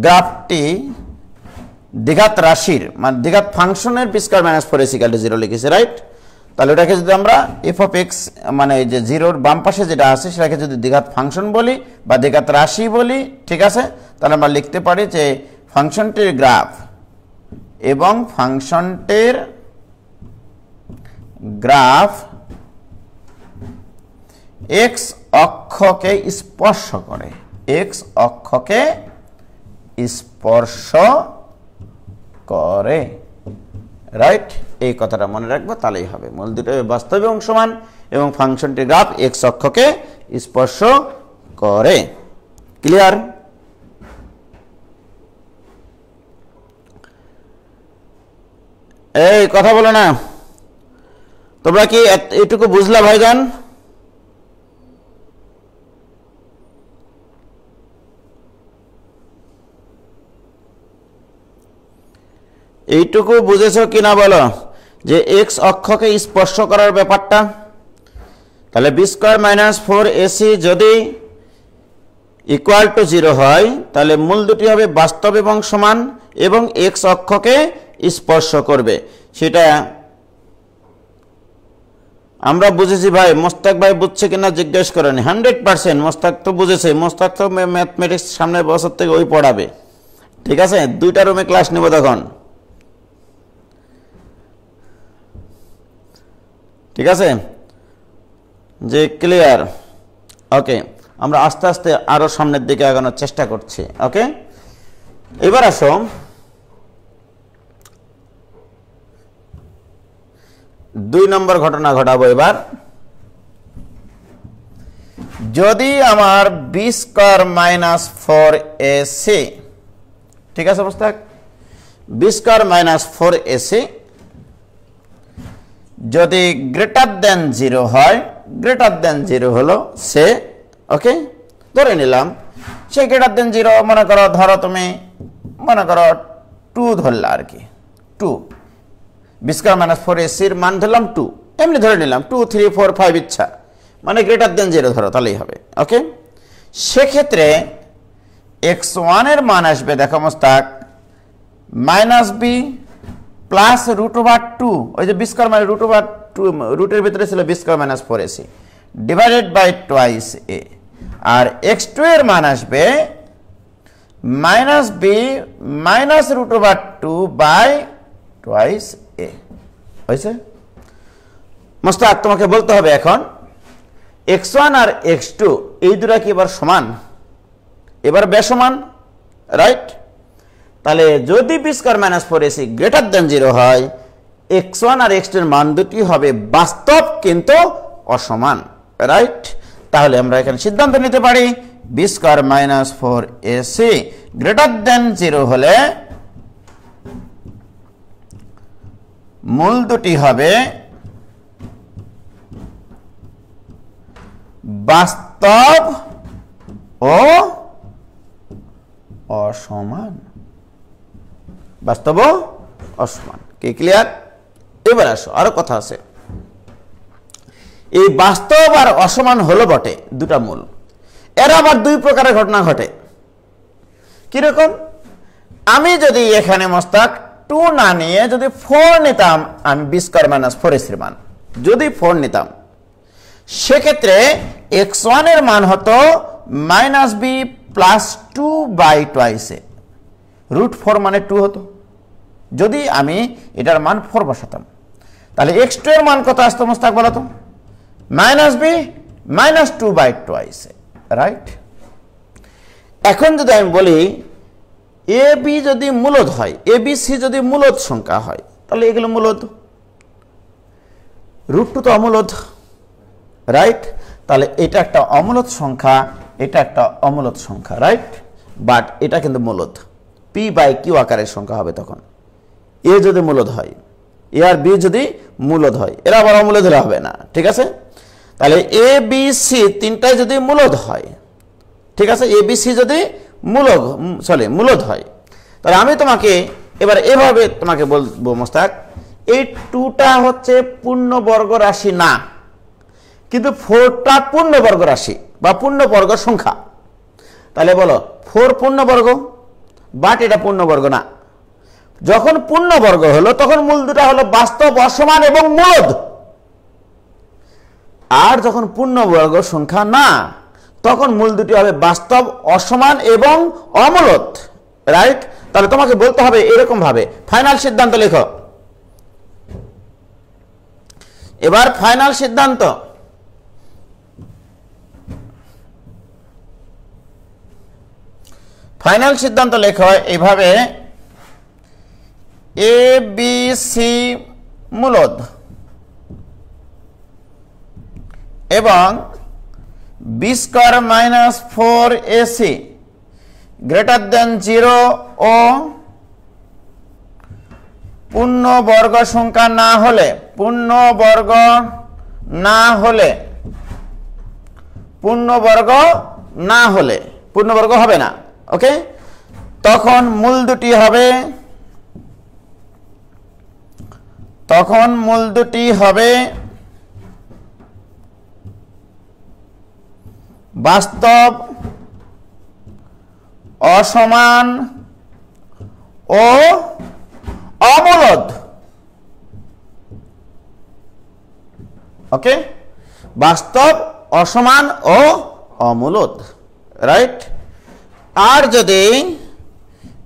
গ্রাফটি দ্বিঘাত রাশির মানে দ্বিঘাত ফাংশনের b square minus 4ac equal to 0 লিখেছি, রাইট। তাহলে ওটাকে যদি আমরা এফ অফ এক্স মানে যে জিরোর বাম পাশে যেটা আছে সেটাকে যদি দ্বিঘাত ফাংশন বলি বা দ্বিঘাত রাশি বলি, ঠিক আছে, তাহলে আমরা লিখতে পারি যে ফাংশনটির গ্রাফ এবং ফাংশনটির গ্রাফ এক্স অক্ষকে স্পর্শ করে, এক্স অক্ষকে স্পর্শ করে, রাইট। এই কথাটা মনে রাখবো, তাহলেই হবে। মূল দুটো বাস্তব এবং সমান এবং ফাংশনটির গ্রাফ এক্স অক্ষকে স্পর্শ করে। ক্লিয়ার? এই কথা বলো না, তোমরা কি এইটুকু বুঝলা ভাইজান? এইটুকু বুঝেছো কিনা বলো যে এক্স অক্ষকে স্পর্শ করার ব্যাপারটা। তাহলে বি স্কয়ার মাইনাস 4ac যদি ইকুয়াল টু 0 হয় তাহলে মূল দুটি হবে বাস্তব এবং সমান এবং এক্স অক্ষকে স্পর্শ করবে। সেটা আমরা বুঝেছি ভাই। মোস্তাক ভাই বুঝছে কিনা জিজ্ঞেস করেন। 100% মোস্তাক তো বুঝেছে। মোস্তাক তো ম্যাথমেটিক্স সামনের বছর থেকে ওই পড়াবে, ঠিক আছে। 2টা রুমে ক্লাস নেব তখন, ঠিক আছে। যে ক্লিয়ার? ওকে, আমরা আস্তে আস্তে আরো সামনের দিকে আগানোর চেষ্টা করছি। ওকে, এবার আসো দুই নম্বর ঘটনা ঘটাবো। এবার যদি আমার বি স্কয়ার মাইনাস 4ac, ঠিক আছে Mostak, B square minus 4ac যদি গ্রেটার দেন 0 হয়, গ্রেটার দেন 0 হলো সে, ওকে, ধরে নিলাম সে গ্রেটার দেন 0, মনে করো, ধরো তুমি মনে করো 2 ধরলা আর কি, 2 বি স্কয়ার মাইনাস 4ac এর মান ধরলাম 2, এমনি ধরে নিলাম 2 3 4 5 ইচ্ছা, মানে গ্রেটার দেন 0 ধরো, তাহলেই হবে। ওকে, সেক্ষেত্রে x1 এর মান আসবে, দেখো মোস্তাক, মাইনাস বি প্লাস √2, ওই যে বি স্কয়ার মানে √2, রুটের ভিতরে ছিল b square minus 4ac divided by twice a. আর x2 এর মান আসবে minus b minus √2 by twice a. হয়েছে মোস্তাক? তোমাকে বলতে হবে এখন x1 আর x2 এই দুটা কি এবার সমান? এবার বেসমান, রাইট। তাহলে যদি b square minus 4ac greater than 0 হয়, x1 আর x2 এর মান দুটি হবে বাস্তব কিন্তু অসমান, রাইট। তাহলে আমরা এখানে সিদ্ধান্ত নিতে পারি b square minus 4ac greater than 0 হলে মূল দুটি হবে বাস্তব ও অসমান, বাস্তব অসমান। কি ক্লিয়ার? এবার আসো, আরো কথা আছে। এই বাস্তব আর অসমান হলো বটে দুটা মূল, এর আবার দুই প্রকারের ঘটনা ঘটে। কিরকম? আমি যদি এখানে মোস্তাক 2 না নিয়ে যদি 4 নিতাম, আমি বি স্কয়ার মাইনাস 4ac এর মান যদি 4 নিতাম, সেক্ষেত্রে x1 এর মান হতো মাইনাস বি প্লাস 2 বাই টোয়াইসে √4 মানে 2 হতো যদি আমি এটার মান 4 বসাতাম তাহলে x2 এর মান কত আসতো মোস্তাক বলো তো -b -2 বাই টোয়াইসে রাইট এখন যদি আমি বলি এ বি যদি মূলদ হয় এ বি সি যদি মূলদ সংখ্যা হয় তাহলে এগুলো মূলদ √2 তো অমূলদ রাইট তাহলে এটা একটা অমূলদ সংখ্যা এটা একটা অমূলদ সংখ্যা রাইট বাট এটা কিন্তু মূলদ পি বাই কিউ আকারের সংখ্যা হবে তখন এ যদি মূলদ হয় এ আর বি যদি মূলদ হয় এরা আবার অমূলদ হলে হবে না ঠিক আছে তাহলে এ বি সি তিনটাই যদি মূলদ হয় ঠিক আছে এ বি সি যদি মূলদ হয় তাহলে আমি তোমাকে এবার এভাবে তোমাকে বলবো মোস্তাক এই 2টা হচ্ছে পূর্ণবর্গ রাশি না কিন্তু 4টা পূর্ণবর্গ রাশি বা পূর্ণবর্গ সংখ্যা তাহলে বলো 4 পূর্ণবর্গ বাট এটা পূর্ণবর্গ না যখন পূর্ণবর্গ হলো তখন মূল দুটো হলো বাস্তব অসমান এবং মূলদ আর যখন পূর্ণবর্গ সংখ্যা না তখন মূল দুটি হবে বাস্তব অসমান এবং অমূলদ রাইট তাহলে তোমাকে বলতে হবে এরকম ভাবে ফাইনাল সিদ্ধান্ত লেখো এবার ফাইনাল সিদ্ধান্ত লেখো এইভাবে এ বি সি মূলদ এবং b square -4ac greater than 0 ও পূর্ণবর্গ সংখ্যা না হলে পূর্ণবর্গ হবে না ওকে তখন মূল দুটি হবে বাস্তব অসমান ও অমূলদ ওকে বাস্তব অসমান ও অমূলদ রাইট আর যদি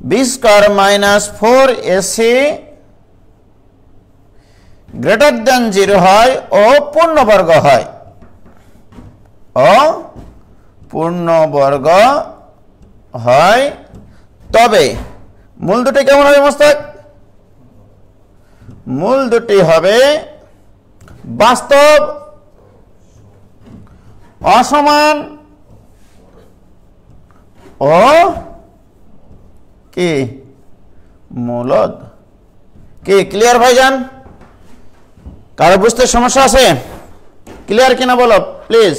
b square -4ac greater than 0 হয় ও পূর্ণবর্গ হয় তবে মূল দুটি কেমন হবে মোস্তাক মূল দুটি হবে বাস্তব অসমান ও কি মূলদ কি ক্লিয়ার ভাইজান কারো বুঝতে সমস্যা আছে ক্লিয়ার কিনা বলো প্লিজ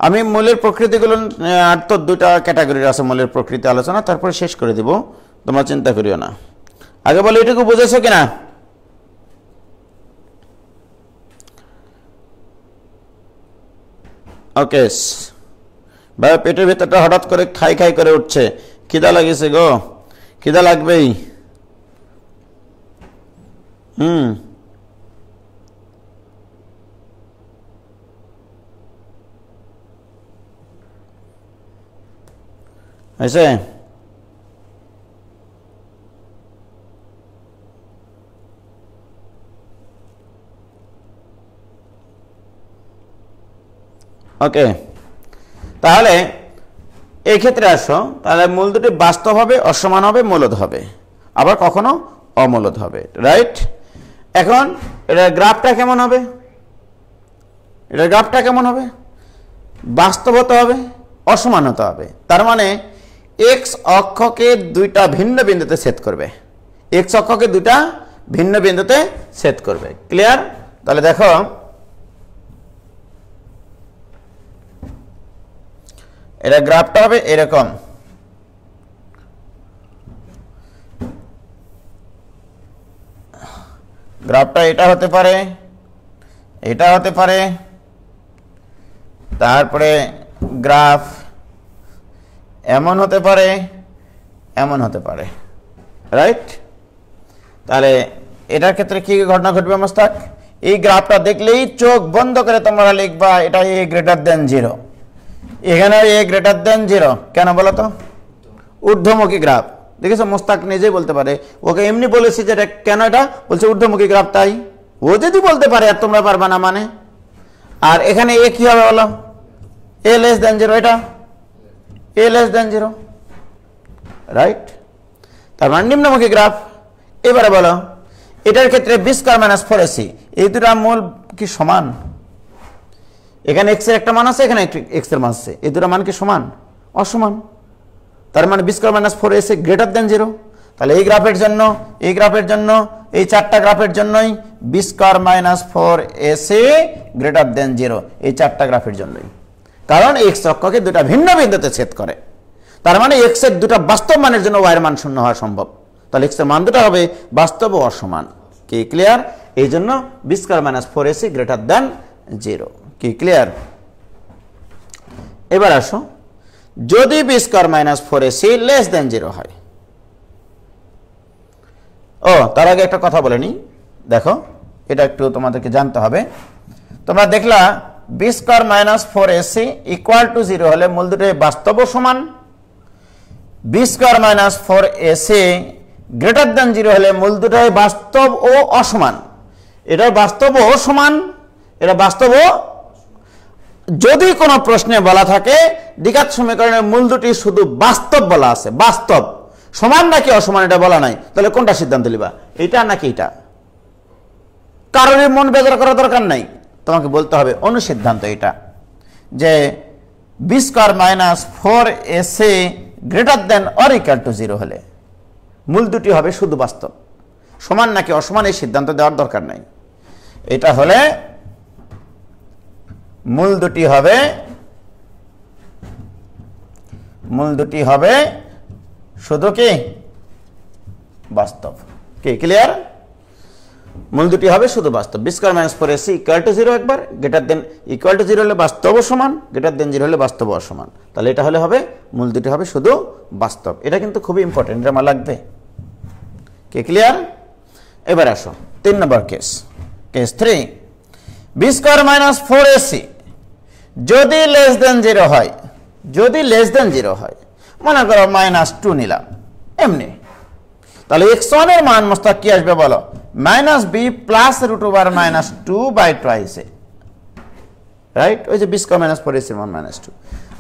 আমি মূলের প্রকৃতিগুলো আর তো দুটা ক্যাটাগরির আছে মূলের প্রকৃতি আলোচনা তারপরে শেষ করে দিব তোমরা চিন্তা করিও না আগে বলো এটুকু বুঝেছো কিনা ওকে ভাই পেটের ভেতরটা হঠাৎ করে খাই করে উঠছে খিদা লাগিয়েছে গো খিদা লাগবেই হয়েছে ওকে তাহলে এই ক্ষেত্রে আসো তাহলে মূল দুটি বাস্তব হবে অসমান হবে মূলদ হবে আবার কখনো অমূলদ হবে রাইট এখন এটার গ্রাফটা কেমন হবে বাস্তব হতে হবে অসমান হতে হবে তার মানে এক্স অক্ষকে দুইটা ভিন্ন বিন্দুতে ছেদ করবে ক্লিয়ার তাহলে দেখো এটা গ্রাফটা হবে এরকম গ্রাফটা এটা হতে পারে তারপরে গ্রাফ এমন হতে পারে রাইট তাহলে এটার ক্ষেত্রে কি ঘটনা ঘটবে মোস্তাক? এই গ্রাফটা দেখলেই চোখ বন্ধ করে তোমরা লিখবা এটা a গ্রেটার দেন 0। এখানে a গ্রেটার দেন 0 কেন বলো তো? ঊর্ধ্বমুখী গ্রাফ। দেখেছো মোস্তাক নিজেই বলতে পারে, ওকে এমনি বলেছি যে কেন এটা বলছে ঊর্ধ্বমুখী গ্রাফ, তাই ও যদি বলতে পারে আর তোমরা পারবা না মানে। আর এখানে a কি হবে বলো? a লেস দেন 0, এটা a লেস দেন 0, রাইট? তার মানে নিম্নমুখী গ্রাফ। এবারে বলো এটার ক্ষেত্রে b স্কয়ার মাইনাস 4ac এই দুটো মূল কি সমান? এখানে x এর একটা মান আছে, এখানে x এর মান আছে, এই দুটো মান কি সমান? অসমান। তার মানে b square minus 4ac greater than 0। তাহলে এই গ্রাফের জন্য, এই গ্রাফের জন্য, এই চারটা গ্রাফের জন্যই b square minus 4ac greater than 0, এই চারটা গ্রাফের জন্যই। কারণ x অক্ষকে দুটো ভিন্ন বিন্দুতে ছেদ করে। তার মানে x এর দুটো বাস্তব মানের জন্য y এর মান শূন্য হওয়া সম্ভব। তাহলে x এর মান দুটো হবে বাস্তব ও অসমান। কি ক্লিয়ার? এই জন্য b square minus 4ac greater than 0। কি ক্লিয়ার? এবার আসো, যদি b square minus 4ac less than 0 হয়। ও তার আগে একটা কথা বলে নি, দেখো এটা একটু তোমাদেরকে জানতে হবে। তোমরা দেখলা b square minus 4ac equal to 0 হলে মূল দুটোই বাস্তব ও সমান। b square minus 4ac greater than 0 হলে মূল দুটোই বাস্তব ও অসমান। এটা বাস্তব ও সমান, এটা বাস্তব ও, যদি কোনো প্রশ্নে বলা থাকে দ্বিঘাত সমীকরণের মূল দুটি শুধু বাস্তব বলা আছে, বাস্তব, সমান নাকি অসমান এটা বলা নাই, তাহলে কোনটা সিদ্ধান্ত নিবা? এটা নাকি এটা? কারণে মন বেজার করা দরকার নাই, তোমাকে বলতে হবে অনুসিদ্ধান্ত এটা, যে b square minus 4ac greater than or equal to 0 হলে মূল দুটি হবে শুধু বাস্তব, সমান নাকি অসমান এই সিদ্ধান্ত দেওয়ার দরকার নাই। এটা হলে মূল দুটি হবে শুধু কি বাস্তব। কি ক্লিয়ার? মূল দুটি হবে শুধু বাস্তব। b square minus 4ac equal to 0 একবার, গ্রেটার দেন ইকুয়াল টু 0 হলে বাস্তব ও সমান, গ্রেটার দেন 0 হলে বাস্তব ও অসমান। তাহলে এটা হলে হবে মূল দুটি হবে শুধু বাস্তব। এটা কিন্তু খুবই ইম্পর্টেন্ট, এটা আমার লাগবে। কি ক্লিয়ার? এবার আসো 3 নম্বর case, case 3, b square minus 4ac যদি লেস দেন 0 হয়, যদি লেস দেন 0 হয়, মনে করো -2 নিলাম এমনি, তাহলে x1 এর মান মোস্তাক কি আসবে বলো? -b plus root over -2 by twice a, right? ওই যে b স্কয়ার মাইনাস 4ac এর মান -2,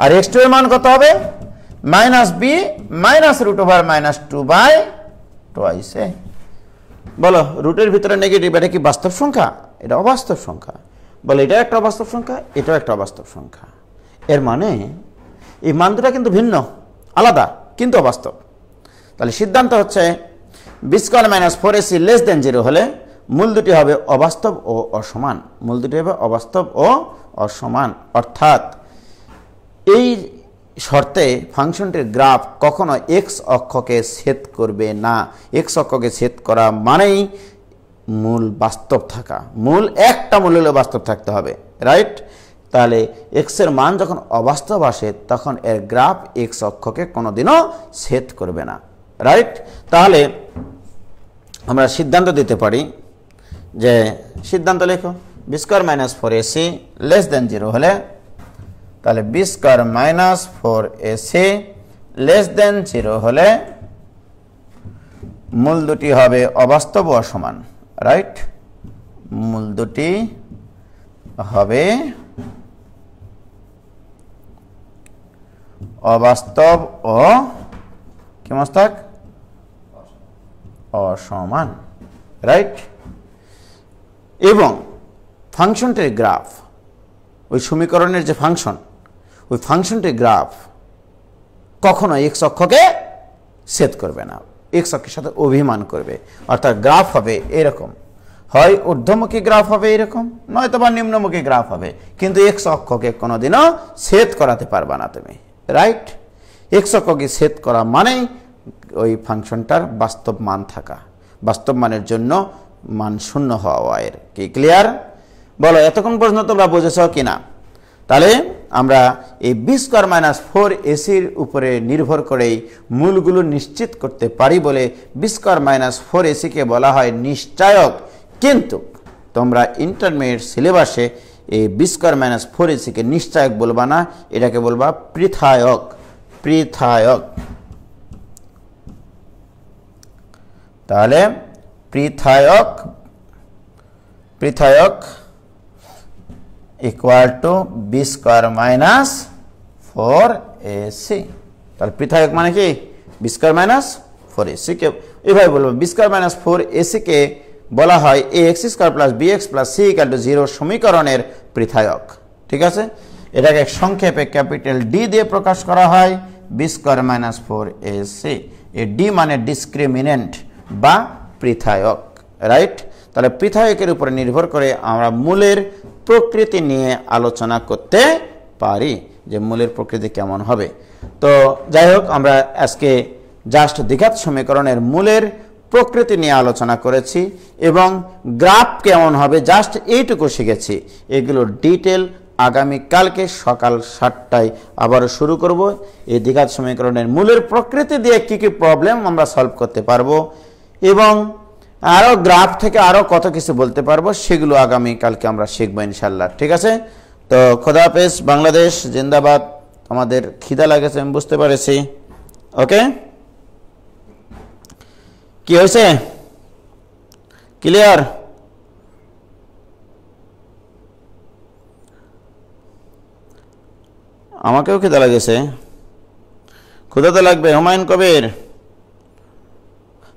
আর x2 এর মান কত হবে? -b minus root over -2 by twice a. বলো রুটের ভিতরে নেগেটিভ, এটা কি বাস্তব সংখ্যা? এটা অবাস্তব সংখ্যা। বলে এটা একটা অবাস্তব সংখ্যা, এটাও একটা অবাস্তব সংখ্যা। এর মানে এই মান দুটো কিন্তু ভিন্ন, আলাদা, কিন্তু অবাস্তব। তাহলে সিদ্ধান্ত হচ্ছে b square minus 4ac less than 0 হলে মূল দুটি হবে অবাস্তব ও অসমান, মূল দুটি হবে অবাস্তব ও অসমান। অর্থাৎ এই শর্তে ফাংশনটির গ্রাফ কখনো x অক্ষকে ছেদ করবে না। x অক্ষকে ছেদ করা মানেই মূল বাস্তব থাকা, মূল একটা মূল হলে বাস্তব থাকতে হবে, রাইট? তাহলে x এর মান যখন অবাস্তব আসে তখন এর গ্রাফ x অক্ষকে কোনোদিনও ছেদ করবে না, রাইট? তাহলে আমরা সিদ্ধান্ত দিতে পারি, যে সিদ্ধান্ত লেখো b square minus 4ac less than 0 হলে, তাহলে b square minus 4ac less than 0 হলে মূল দুটি হবে অবাস্তব ও অসমান, রাইট? মূল দুটি হবে অবাস্তব ও কি মোস্তাক? অসমান, রাইট? এবং ফাংশনটির গ্রাফ, ওই সমীকরণের যে ফাংশন, ওই ফাংশনটির গ্রাফ কখনো এক্স অক্ষকে ছেদ করবে না, এক্স অক্ষের সাথে অভিমান করবে। অর্থাৎ গ্রাফ হবে এরকম, হয় ঊর্ধ্বমুখী গ্রাফ হবে এরকম, নয়তো বা নিম্নমুখী গ্রাফ হবে, কিন্তু এক্স অক্ষকে কোনোদিনও ছেদ করাতে পারবে না তুমি, রাইট? এক্স অক্ষকে ছেদ করা মানেই ওই ফাংশনটার বাস্তব মান থাকা, বাস্তব মানের জন্য মান শূন্য হওয়া এর। কি ক্লিয়ার? বলো এতক্ষণ পর্যন্ত তোমরা বুঝেছ কিনা? তাহলে আমরা এই বি স্কোয়ার মাইনাস 4ac-র উপরে নির্ভর করেই মূলগুলো নিশ্চিত করতে পারি বলে বি স্কোয়ার মাইনাস 4ac-কে বলা হয় নিশ্চায়ক। কিন্তু তোমরা ইন্টারমিডিয়েট সিলেবাসে এই বি স্কোয়ার মাইনাস 4ac-কে নিশ্চায়ক বলবা না, এটাকে বলবা পৃথায়ক। পৃথায়ক। তাহলে পৃথায়ক পৃথায়ক equal to b square minus 4ac। তাহলে পৃথায়ক মানে কি? বি স্কোয়ার মাইনাস 4ac-কে এভাবে বলবো, বি স্কোয়ার মাইনাস 4ac-কে বলা হয় ax square plus bx plus c equal to 0 সমীকরণের পৃথায়ক। ঠিক আছে, এটাকে সংক্ষেপে ক্যাপিটাল ডি দিয়ে প্রকাশ করা হয়, বি স্কোয়ার মাইনাস 4ac। এই ডি মানে ডিসক্রিমিনেন্ট বা পৃথায়ক, রাইট? তাহলে পৃথায়কের উপরে নির্ভর করে আমরা মূলের প্রকৃতি নিয়ে আলোচনা করতে পারি, যে মূলের প্রকৃতি কেমন হবে। তো যাই হোক, আমরা আজকে জাস্ট দ্বিঘাত সমীকরণের মূলের প্রকৃতি নিয়ে আলোচনা করেছি এবং গ্রাফ কেমন হবে জাস্ট এইটুকু শিখেছি। এগুলো ডিটেল আগামীকালকে সকাল 7টায় আবারও শুরু করব। এই দ্বিঘাত সমীকরণের মূলের প্রকৃতি দিয়ে কী কী প্রবলেম আমরা সলভ করতে পারবো এবং আরও গ্রাফ থেকে আরও কত কিছু বলতে পারবো, সেগুলো আগামীকালকে আমরা শিখবো ইনশাল্লাহ। ঠিক আছে, তো খোদা হাফেজ। বাংলাদেশ জিন্দাবাদ। আমাদের খিদা লাগেছে, আমি বুঝতে পেরেছি। ওকে, কি হয়েছে? ক্লিয়ার? আমাকেও খিদা লাগেছে, ক্ষুধা তো লাগবে। হুমায়ুন কবির,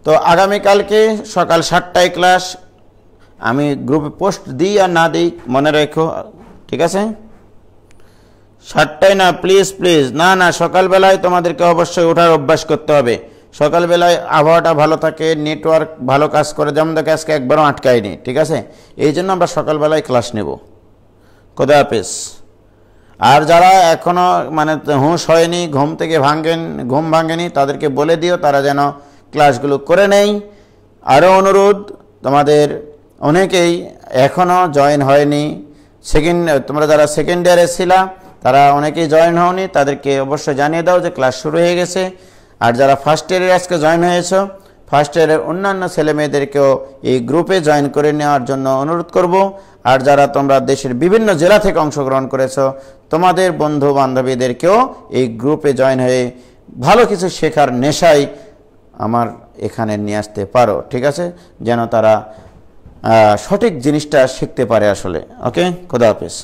তো আগামীকালকে সকাল 7টায় ক্লাস। আমি গ্রুপে পোস্ট দিই আর না দিই মনে রেখো, ঠিক আছে? 7টায় না, প্লিজ প্লিজ। না না, সকালবেলায় তোমাদেরকে অবশ্যই ওঠার অভ্যাস করতে হবে। সকালবেলায় আবহাওয়াটা ভালো থাকে, নেটওয়ার্ক ভালো কাজ করে, যেমন দেখে আজকে একবারও আটকায়নি। ঠিক আছে, এই জন্য আমরা সকালবেলায় ক্লাস নেব। খোদা হাফেজ। আর যারা এখনও মানে হুঁশ হয়নি, ঘুম ভাঙেনি, তাদেরকে বলে দিও তারা যেন ক্লাসগুলো করে নেই। আরও অনুরোধ, তোমাদের অনেকেই এখনও জয়েন হয়নি, তোমরা যারা সেকেন্ড ইয়ারে ছিলা তারা অনেকেই জয়েন হওনি, তাদেরকে অবশ্যই জানিয়ে দাও যে ক্লাস শুরু হয়ে গেছে। আর যারা ফার্স্ট ইয়ারে আজকে জয়েন হয়েছ, ফার্স্ট ইয়ারের অন্যান্য ছেলে মেয়েদেরকেও এই গ্রুপে জয়েন করে নেওয়ার জন্য অনুরোধ করব। আর যারা তোমরা দেশের বিভিন্ন জেলা থেকে অংশগ্রহণ করেছ, তোমাদের বন্ধু বান্ধবীদেরকেও এই গ্রুপে জয়েন হয়ে ভালো কিছু শেখার নেশায় আমার এখানে নিয়ে আসতে পারো। ঠিক আছে, যেন তারা সঠিক জিনিসটা শিখতে পারে আসলে। ওকে, খোদা হাফেজ।